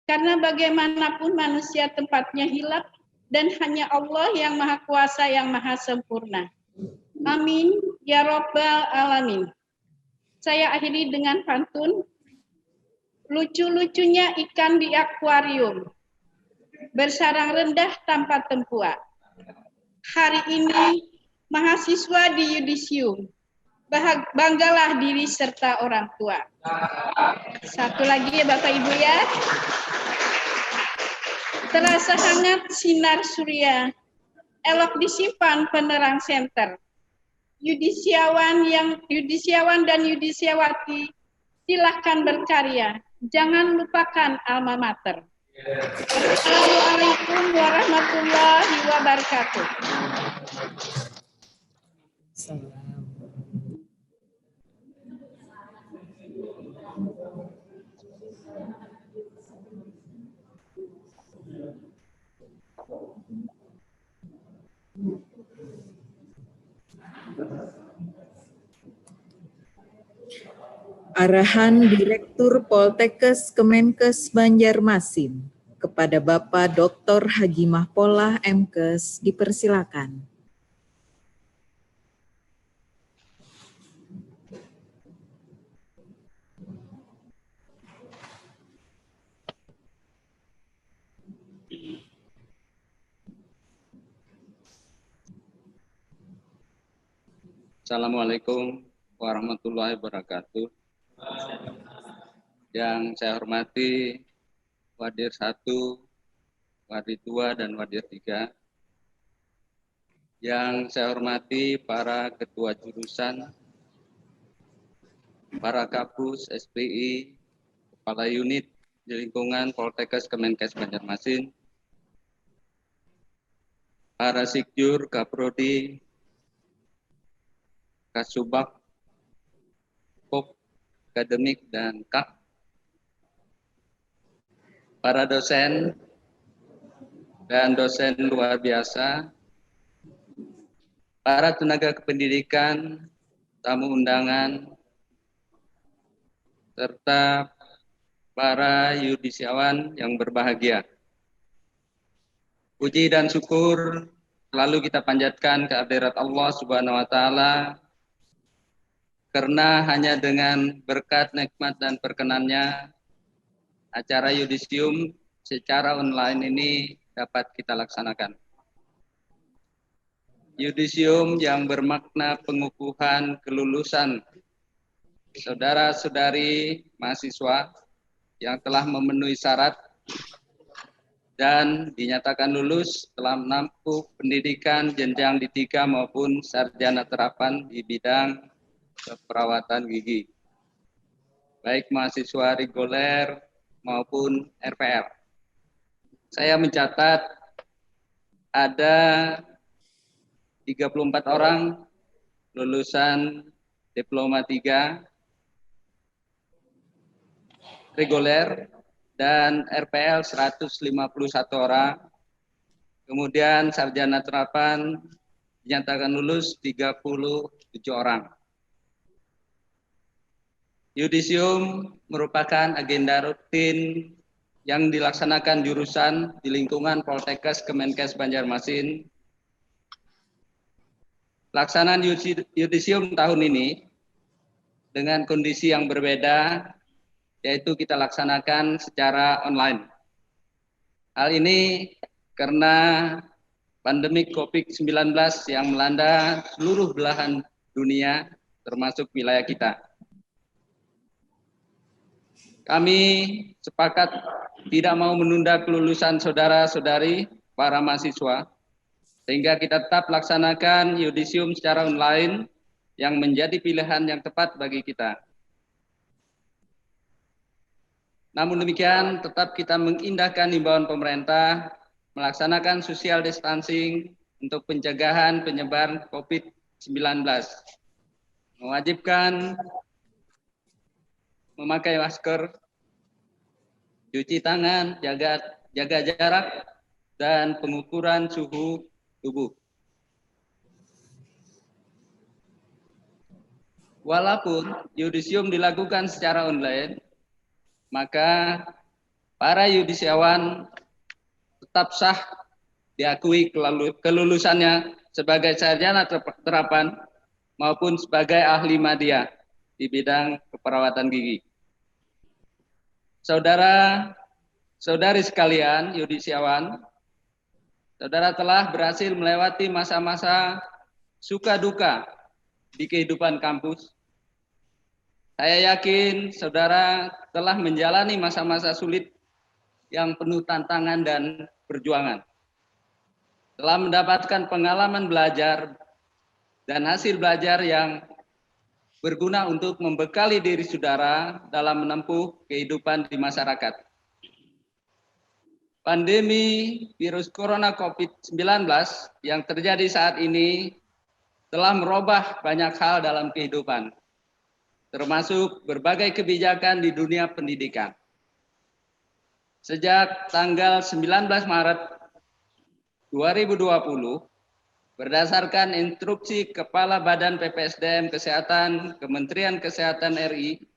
Speaker 4: karena bagaimanapun manusia tempatnya hilaf dan hanya Allah yang Maha Kuasa yang Maha Sempurna. Amin ya Rabbal Alamin. Saya akhiri dengan pantun. Lucu-lucunya ikan di akuarium, bersarang rendah tanpa tempuak. Hari ini, mahasiswa di Yudisium, banggalah diri serta orang tua. Satu lagi ya Bapak Ibu ya. Terasa hangat sinar surya, elok disimpan penerang senter. Yudisiawan dan yudisiawati, silakan berkarya. Jangan lupakan alma mater. Assalamualaikum warahmatullahi wabarakatuh.
Speaker 1: Arahan Direktur Poltekkes Kemenkes Banjarmasin kepada Bapak Dr. Haji Mahpolah Mkes dipersilakan.
Speaker 6: Assalamualaikum warahmatullahi wabarakatuh. Yang saya hormati Wadir 1, Wadir 2, dan Wadir 3. Yang saya hormati para ketua jurusan, para kapus, SPI, kepala unit di lingkungan Poltekkes Kemenkes Banjarmasin, para Sikjur, Kaprodi, Kasubag, Pop, Akademik, dan Kak, para dosen dan dosen luar biasa, para tenaga kependidikan, tamu undangan, serta para yudisiawan yang berbahagia. Puji dan syukur selalu kita panjatkan kehadirat Allah Subhanahu wa Ta'ala, karena hanya dengan berkat nikmat dan perkenannya acara Yudisium secara online ini dapat kita laksanakan. Yudisium yang bermakna pengukuhan kelulusan saudara-saudari mahasiswa yang telah memenuhi syarat dan dinyatakan lulus telah menempuh pendidikan jenjang D3 maupun sarjana terapan di bidang keperawatan gigi, baik mahasiswa reguler maupun RPL. Saya mencatat ada 34 orang lulusan diploma 3 reguler dan RPL 151 orang. Kemudian sarjana terapan dinyatakan lulus 37 orang. Yudisium merupakan agenda rutin yang dilaksanakan jurusan di lingkungan Poltekkes Kemenkes Banjarmasin. Pelaksanaan Yudisium tahun ini dengan kondisi yang berbeda, yaitu kita laksanakan secara online. Hal ini karena pandemi COVID-19 yang melanda seluruh belahan dunia, termasuk wilayah kita. Kami sepakat tidak mau menunda kelulusan saudara-saudari para mahasiswa, sehingga kita tetap laksanakan Yudisium secara online yang menjadi pilihan yang tepat bagi kita. Namun demikian, tetap kita mengindahkan himbauan pemerintah melaksanakan social distancing untuk pencegahan penyebaran COVID-19. Mewajibkan memakai masker, cuci tangan, jaga jarak, dan pengukuran suhu tubuh. Walaupun Yudisium dilakukan secara online, maka para yudisiawan tetap sah diakui kelulusannya sebagai sarjana terapan maupun sebagai ahli madya di bidang keperawatan gigi. Saudara Saudari sekalian, yudisiawan, saudara telah berhasil melewati masa-masa suka duka di kehidupan kampus. Saya yakin saudara telah menjalani masa-masa sulit yang penuh tantangan dan perjuangan. Telah mendapatkan pengalaman belajar dan hasil belajar yang berguna untuk membekali diri saudara dalam menempuh kehidupan di masyarakat. Pandemi virus corona COVID-19 yang terjadi saat ini telah merubah banyak hal dalam kehidupan, termasuk berbagai kebijakan di dunia pendidikan. Sejak tanggal 19 Maret 2020, berdasarkan instruksi Kepala Badan PPSDM Kesehatan Kementerian Kesehatan RI,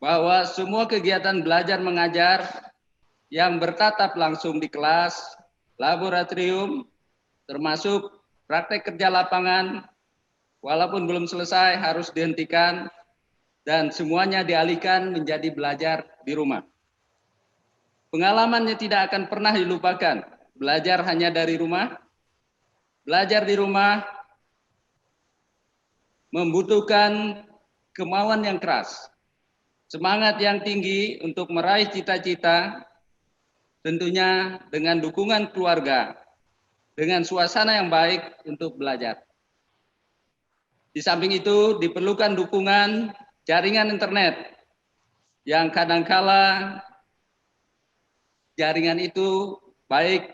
Speaker 6: bahwa semua kegiatan belajar mengajar yang bertatap langsung di kelas, laboratorium, termasuk praktek kerja lapangan, walaupun belum selesai harus dihentikan, dan semuanya dialihkan menjadi belajar di rumah. Pengalamannya tidak akan pernah dilupakan. Belajar hanya dari rumah. Belajar di rumah membutuhkan kemauan yang keras, semangat yang tinggi untuk meraih cita-cita, tentunya dengan dukungan keluarga, dengan suasana yang baik untuk belajar. Di samping itu diperlukan dukungan jaringan internet yang kadangkala jaringan itu baik,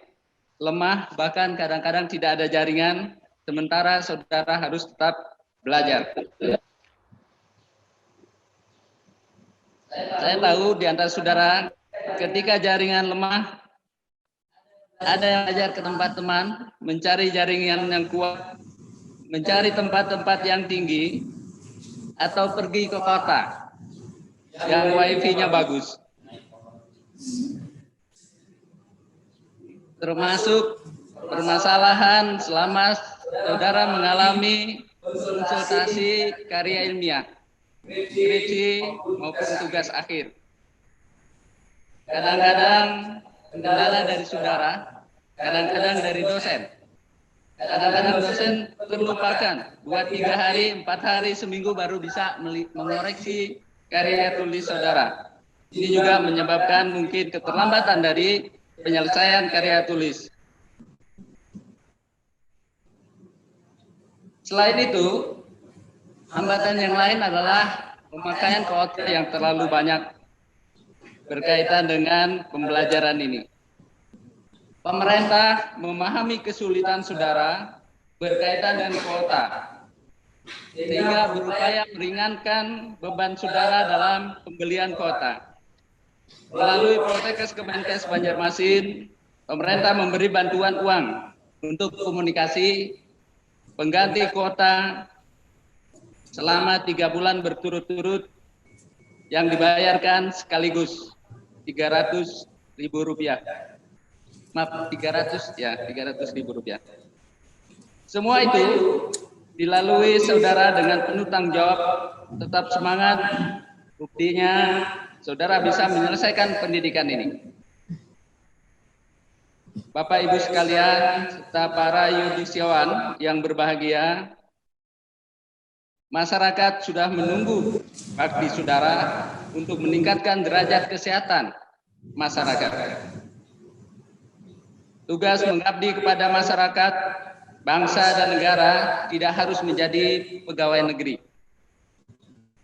Speaker 6: lemah, bahkan kadang-kadang tidak ada jaringan, sementara saudara harus tetap belajar. Saya tahu di antara saudara ketika jaringan lemah, ada yang belajar ke tempat teman, mencari jaringan yang kuat, mencari tempat-tempat yang tinggi, atau pergi ke kota yang wifi-nya bagus. Termasuk permasalahan selama saudara mengalami konsultasi karya ilmiah, skripsi maupun tugas akhir. Kadang-kadang kendala dari saudara, kadang-kadang dari dosen. Kadang-kadang dosen terlupakan, 2-3 hari, 4 hari, seminggu baru bisa mengoreksi karya tulis saudara. Ini juga menyebabkan mungkin keterlambatan dari penyelesaian karya tulis. Selain itu, hambatan yang lain adalah pemakaian kuota yang terlalu banyak berkaitan dengan pembelajaran ini. Pemerintah memahami kesulitan saudara berkaitan dengan kuota, sehingga berupaya meringankan beban saudara dalam pembelian kuota. Melalui Poltekkes Kemenkes Banjarmasin, pemerintah memberi bantuan uang untuk komunikasi pengganti kuota selama 3 bulan berturut-turut yang dibayarkan sekaligus Rp300.000. Maaf, 300.000 rupiah. Semua itu dilalui saudara dengan penuh tanggung jawab, tetap semangat. Buktinya saudara bisa menyelesaikan pendidikan ini. Bapak Ibu sekalian, serta para yudisiawan yang berbahagia, masyarakat sudah menunggu bakti saudara untuk meningkatkan derajat kesehatan masyarakat. Tugas mengabdi kepada masyarakat, bangsa dan negara tidak harus menjadi pegawai negeri.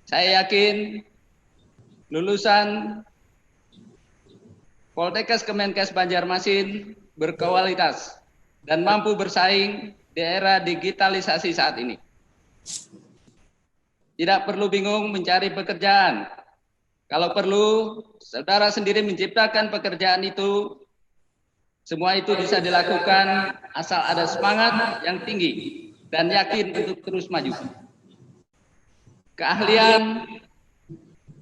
Speaker 6: Saya yakin lulusan Poltekkes Kemenkes Banjarmasin berkualitas dan mampu bersaing di era digitalisasi saat ini. Tidak perlu bingung mencari pekerjaan. Kalau perlu, saudara sendiri menciptakan pekerjaan itu. Semua itu bisa dilakukan asal ada semangat yang tinggi dan yakin untuk terus maju. Keahlian,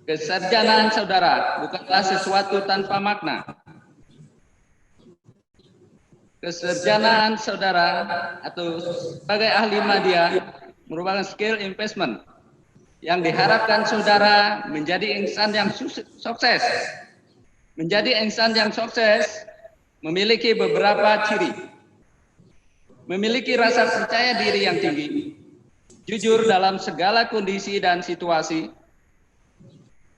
Speaker 6: kesarjanaan saudara bukanlah sesuatu tanpa makna. Kesarjanaan saudara atau sebagai ahli media merupakan skill investment yang diharapkan saudara menjadi insan yang sukses Menjadi insan yang sukses memiliki beberapa ciri. Memiliki rasa percaya diri yang tinggi, jujur dalam segala kondisi dan situasi,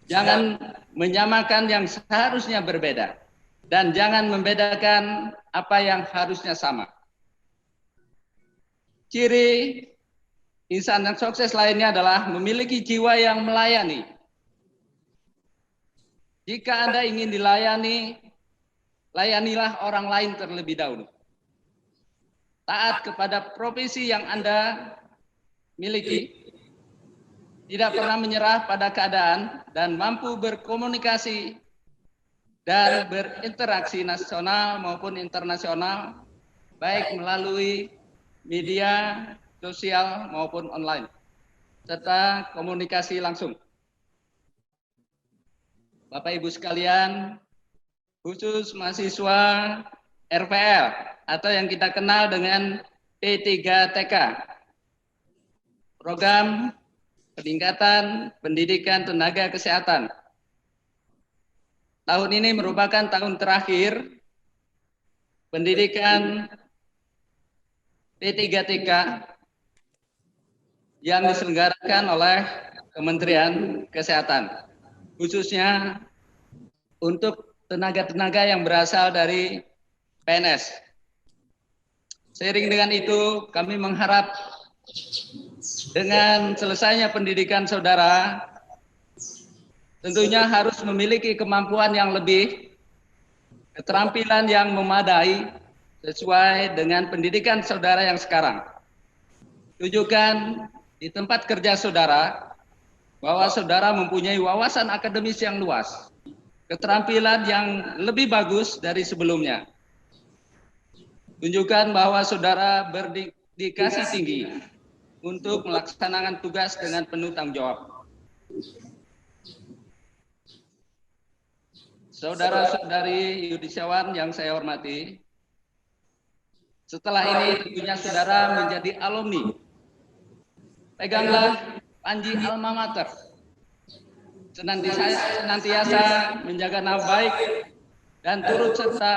Speaker 6: jangan menyamakan yang seharusnya berbeda, dan jangan membedakan apa yang harusnya sama. Ciri insan yang sukses lainnya adalah memiliki jiwa yang melayani. Jika Anda ingin dilayani, layanilah orang lain terlebih dahulu. Taat kepada profesi yang Anda miliki, tidak pernah menyerah pada keadaan, dan mampu berkomunikasi dan berinteraksi nasional maupun internasional, baik melalui media sosial maupun online, serta komunikasi langsung. Bapak Ibu sekalian, khusus mahasiswa RPL atau yang kita kenal dengan P3TK, Program Peningkatan Pendidikan Tenaga Kesehatan. Tahun ini merupakan tahun terakhir pendidikan P3TK yang diselenggarakan oleh Kementerian Kesehatan, khususnya untuk tenaga-tenaga yang berasal dari PNS. Seiring dengan itu, kami mengharap dengan selesainya pendidikan saudara, tentunya harus memiliki kemampuan yang lebih, keterampilan yang memadai sesuai dengan pendidikan saudara yang sekarang. Tunjukkan di tempat kerja saudara bahwa saudara mempunyai wawasan akademis yang luas, keterampilan yang lebih bagus dari sebelumnya. Tunjukkan bahwa saudara berdedikasi tinggi untuk melaksanakan tugas dengan penuh tanggung jawab. Saudara-saudari yudisiawan yang saya hormati, setelah ini tentunya saudara menjadi alumni. Peganglah panji alma mater, senantiasa menjaga nama baik dan turut serta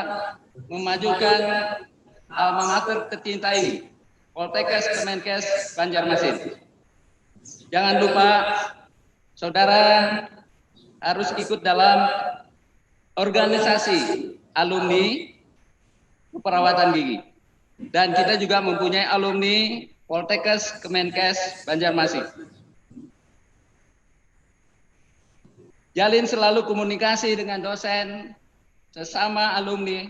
Speaker 6: memajukan alma mater tercinta ini, Poltekkes Kemenkes Banjarmasin. Jangan lupa, saudara harus ikut dalam organisasi alumni keperawatan gigi. Dan kita juga mempunyai alumni Poltekkes Kemenkes Banjarmasin. Jalin selalu komunikasi dengan dosen, sesama alumni.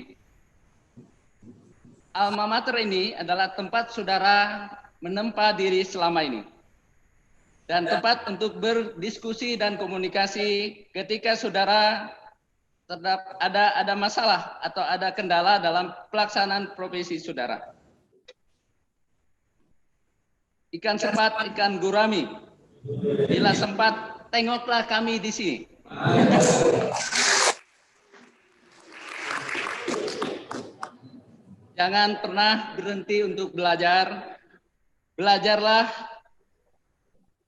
Speaker 6: Alma mater ini adalah tempat saudara menempa diri selama ini. Dan tempat untuk berdiskusi dan komunikasi ketika saudara ada masalah atau ada kendala dalam pelaksanaan profesi saudara. Ikan sempat, ikan gurami. Bila sempat, tengoklah kami di sini. Jangan pernah berhenti untuk belajar. Belajarlah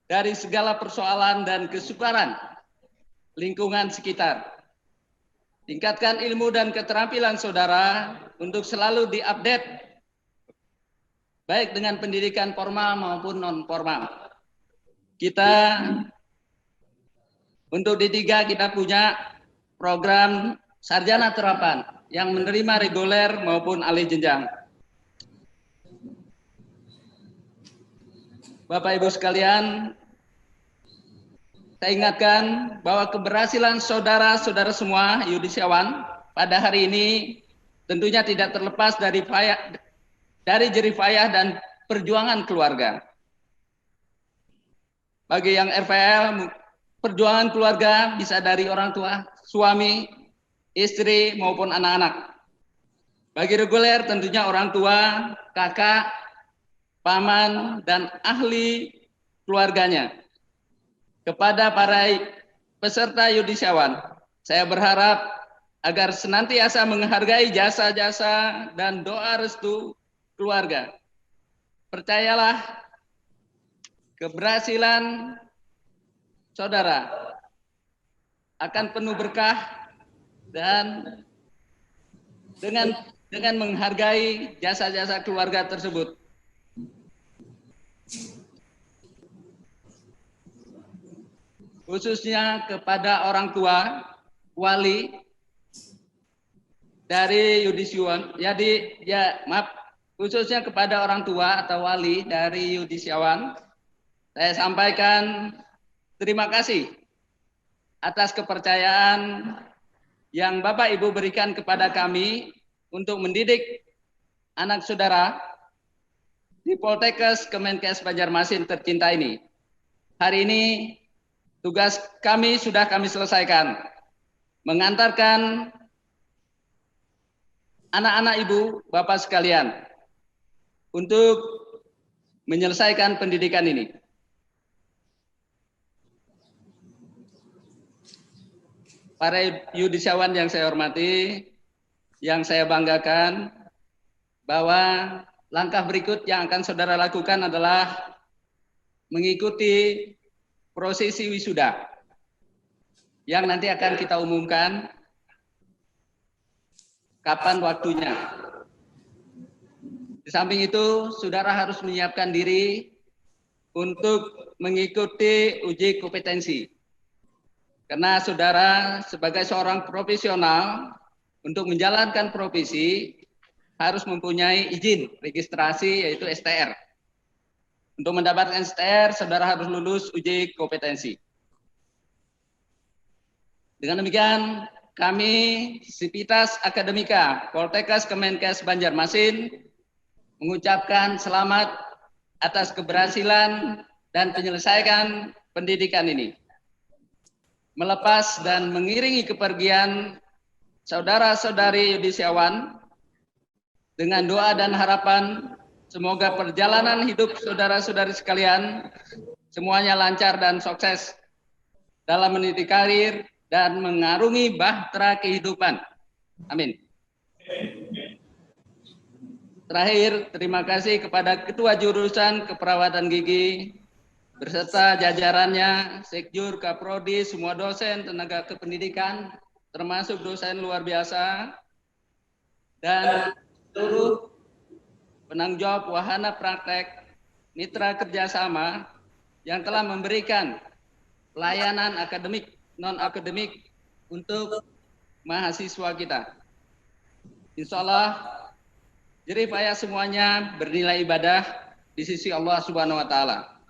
Speaker 6: dari segala persoalan dan kesukaran lingkungan sekitar. Tingkatkan ilmu dan keterampilan saudara untuk selalu diupdate, baik dengan pendidikan formal maupun non-formal. Kita, untuk D3 kita punya program sarjana terapan yang menerima reguler maupun alih jenjang. Bapak Ibu sekalian, saya ingatkan bahwa keberhasilan saudara-saudara semua yudisiawan pada hari ini tentunya tidak terlepas dari jerih payah dan perjuangan keluarga. Bagi yang RPL, perjuangan keluarga bisa dari orang tua, suami, istri, maupun anak-anak. Bagi reguler tentunya orang tua, kakak, paman, dan ahli keluarganya. Kepada para peserta yudisiawan, saya berharap agar senantiasa menghargai jasa-jasa dan doa restu keluarga. Percayalah, keberhasilan saudara akan penuh berkah dan dengan menghargai jasa-jasa keluarga tersebut. Khususnya kepada orang tua, wali dari yudisiawan, khususnya kepada orang tua atau wali dari yudisiawan, saya sampaikan terima kasih atas kepercayaan yang Bapak Ibu berikan kepada kami untuk mendidik anak saudara di Poltekkes Kemenkes Banjarmasin tercinta ini. Hari ini tugas kami sudah kami selesaikan, mengantarkan anak-anak ibu, bapak sekalian untuk menyelesaikan pendidikan ini. Para yudisiawan yang saya hormati, yang saya banggakan, bahwa langkah berikut yang akan saudara lakukan adalah mengikuti prosesi wisuda yang nanti akan kita umumkan kapan waktunya. Di samping itu, saudara harus menyiapkan diri untuk mengikuti uji kompetensi. Karena saudara sebagai seorang profesional untuk menjalankan profesi harus mempunyai izin registrasi yaitu STR. Untuk mendapatkan STR, saudara harus lulus uji kompetensi. Dengan demikian, kami Sivitas Akademika Poltekkes Kemenkes Banjarmasin mengucapkan selamat atas keberhasilan dan penyelesaian pendidikan ini. Melepas dan mengiringi kepergian saudara-saudari yudisiawan dengan doa dan harapan semoga perjalanan hidup saudara-saudari sekalian semuanya lancar dan sukses dalam meniti karir dan mengarungi bahtera kehidupan. Amin. Terakhir, terima kasih kepada Ketua Jurusan Keperawatan Gigi berserta jajarannya, Sekjur, Kaprodi, semua dosen, tenaga kependidikan, termasuk dosen luar biasa, dan seluruh penanggung jawab wahana praktek, mitra kerjasama yang telah memberikan pelayanan akademik, non-akademik untuk mahasiswa kita. Insya Allah, jerih payah semuanya bernilai ibadah di sisi Allah Subhanahu wa Ta'ala.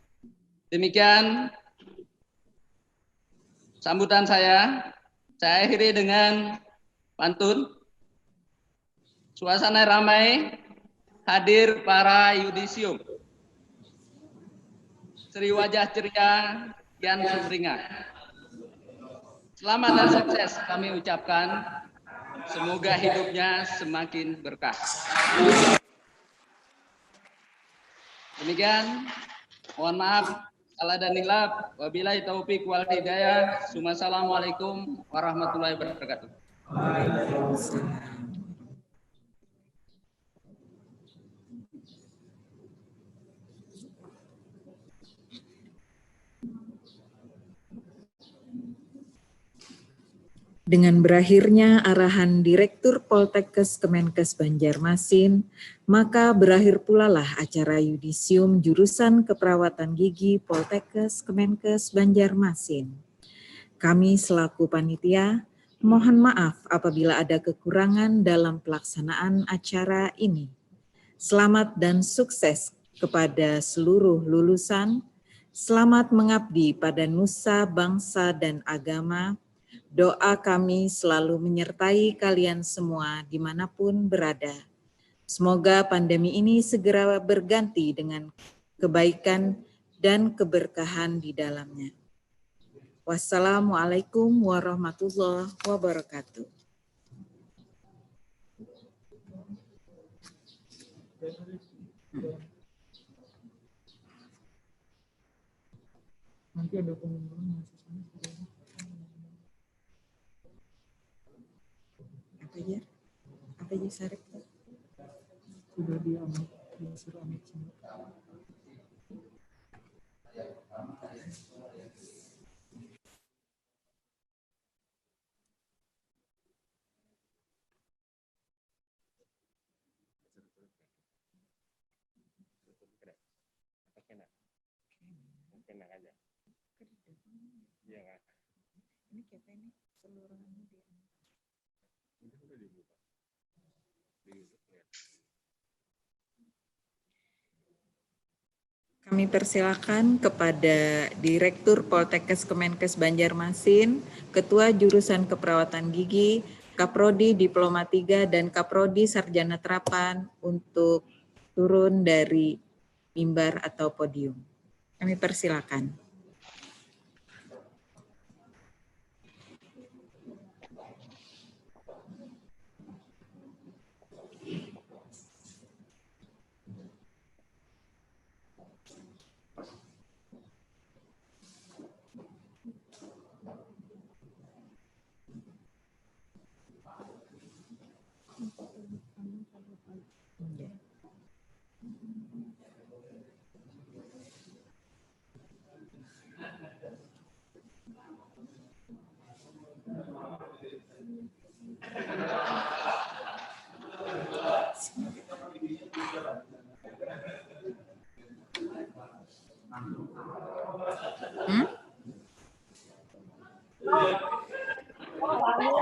Speaker 6: Demikian sambutan saya akhiri dengan pantun. Suasana ramai, hadir para yudisium. Seri wajah ceria, kian sumringah. Selamat dan sukses kami ucapkan. Semoga hidupnya semakin berkah. Demikian, mohon maaf. Salah dan hilaf, wabillahi taufik wal hidayah. Assalamualaikum warahmatullahi wabarakatuh.
Speaker 1: Dengan berakhirnya arahan Direktur Poltekkes Kemenkes Banjarmasin, maka berakhir pula lah acara yudisium jurusan keperawatan gigi Poltekkes Kemenkes Banjarmasin. Kami selaku panitia mohon maaf apabila ada kekurangan dalam pelaksanaan acara ini. Selamat dan sukses kepada seluruh lulusan. Selamat mengabdi pada nusa, bangsa, dan agama. Doa kami selalu menyertai kalian semua dimanapun berada. Semoga pandemi ini segera berganti dengan kebaikan dan keberkahan di dalamnya. Wassalamualaikum warahmatullahi wabarakatuh. Nanti ada pengumuman apa aja Sarek sudah disuruh amit semua.
Speaker 5: Enak aja. Iya kan?
Speaker 1: Ini kita ini seluruhnya dia.
Speaker 5: Ini udah dibuka.
Speaker 1: Kami persilakan kepada Direktur Poltekkes Kemenkes Banjarmasin, Ketua Jurusan Keperawatan Gigi, Kaprodi Diploma 3 dan Kaprodi Sarjana Terapan untuk turun dari mimbar atau podium. Kami persilakan.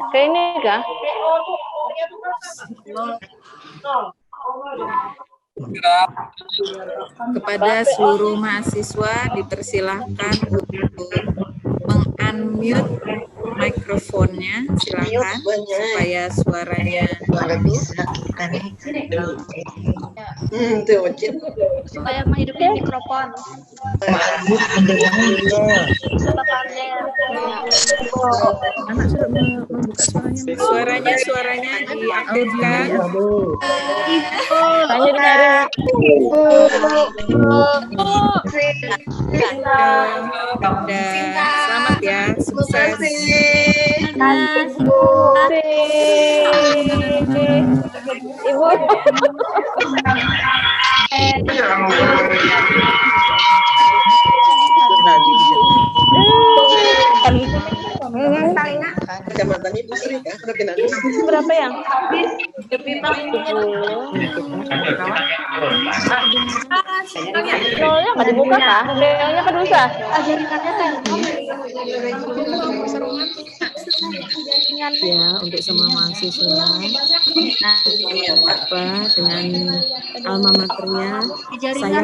Speaker 7: Kayak ini kah?
Speaker 1: Kepada seluruh mahasiswa dipersilahkan untuk meng-unmute mikrofonnya, silakan supaya suaranya
Speaker 7: Supaya menghidupkan mikrofon.
Speaker 1: anak sudah membuka suaranya diaktifkan.
Speaker 7: Lanjut nyari.
Speaker 1: Selamat ya, sukses.
Speaker 7: Ibu. Berapa yang? 10. Nolnya nggak dibuka kah? Nolnya kan susah.
Speaker 1: Ya, untuk semua mahasiswa dengan alma maternya, saya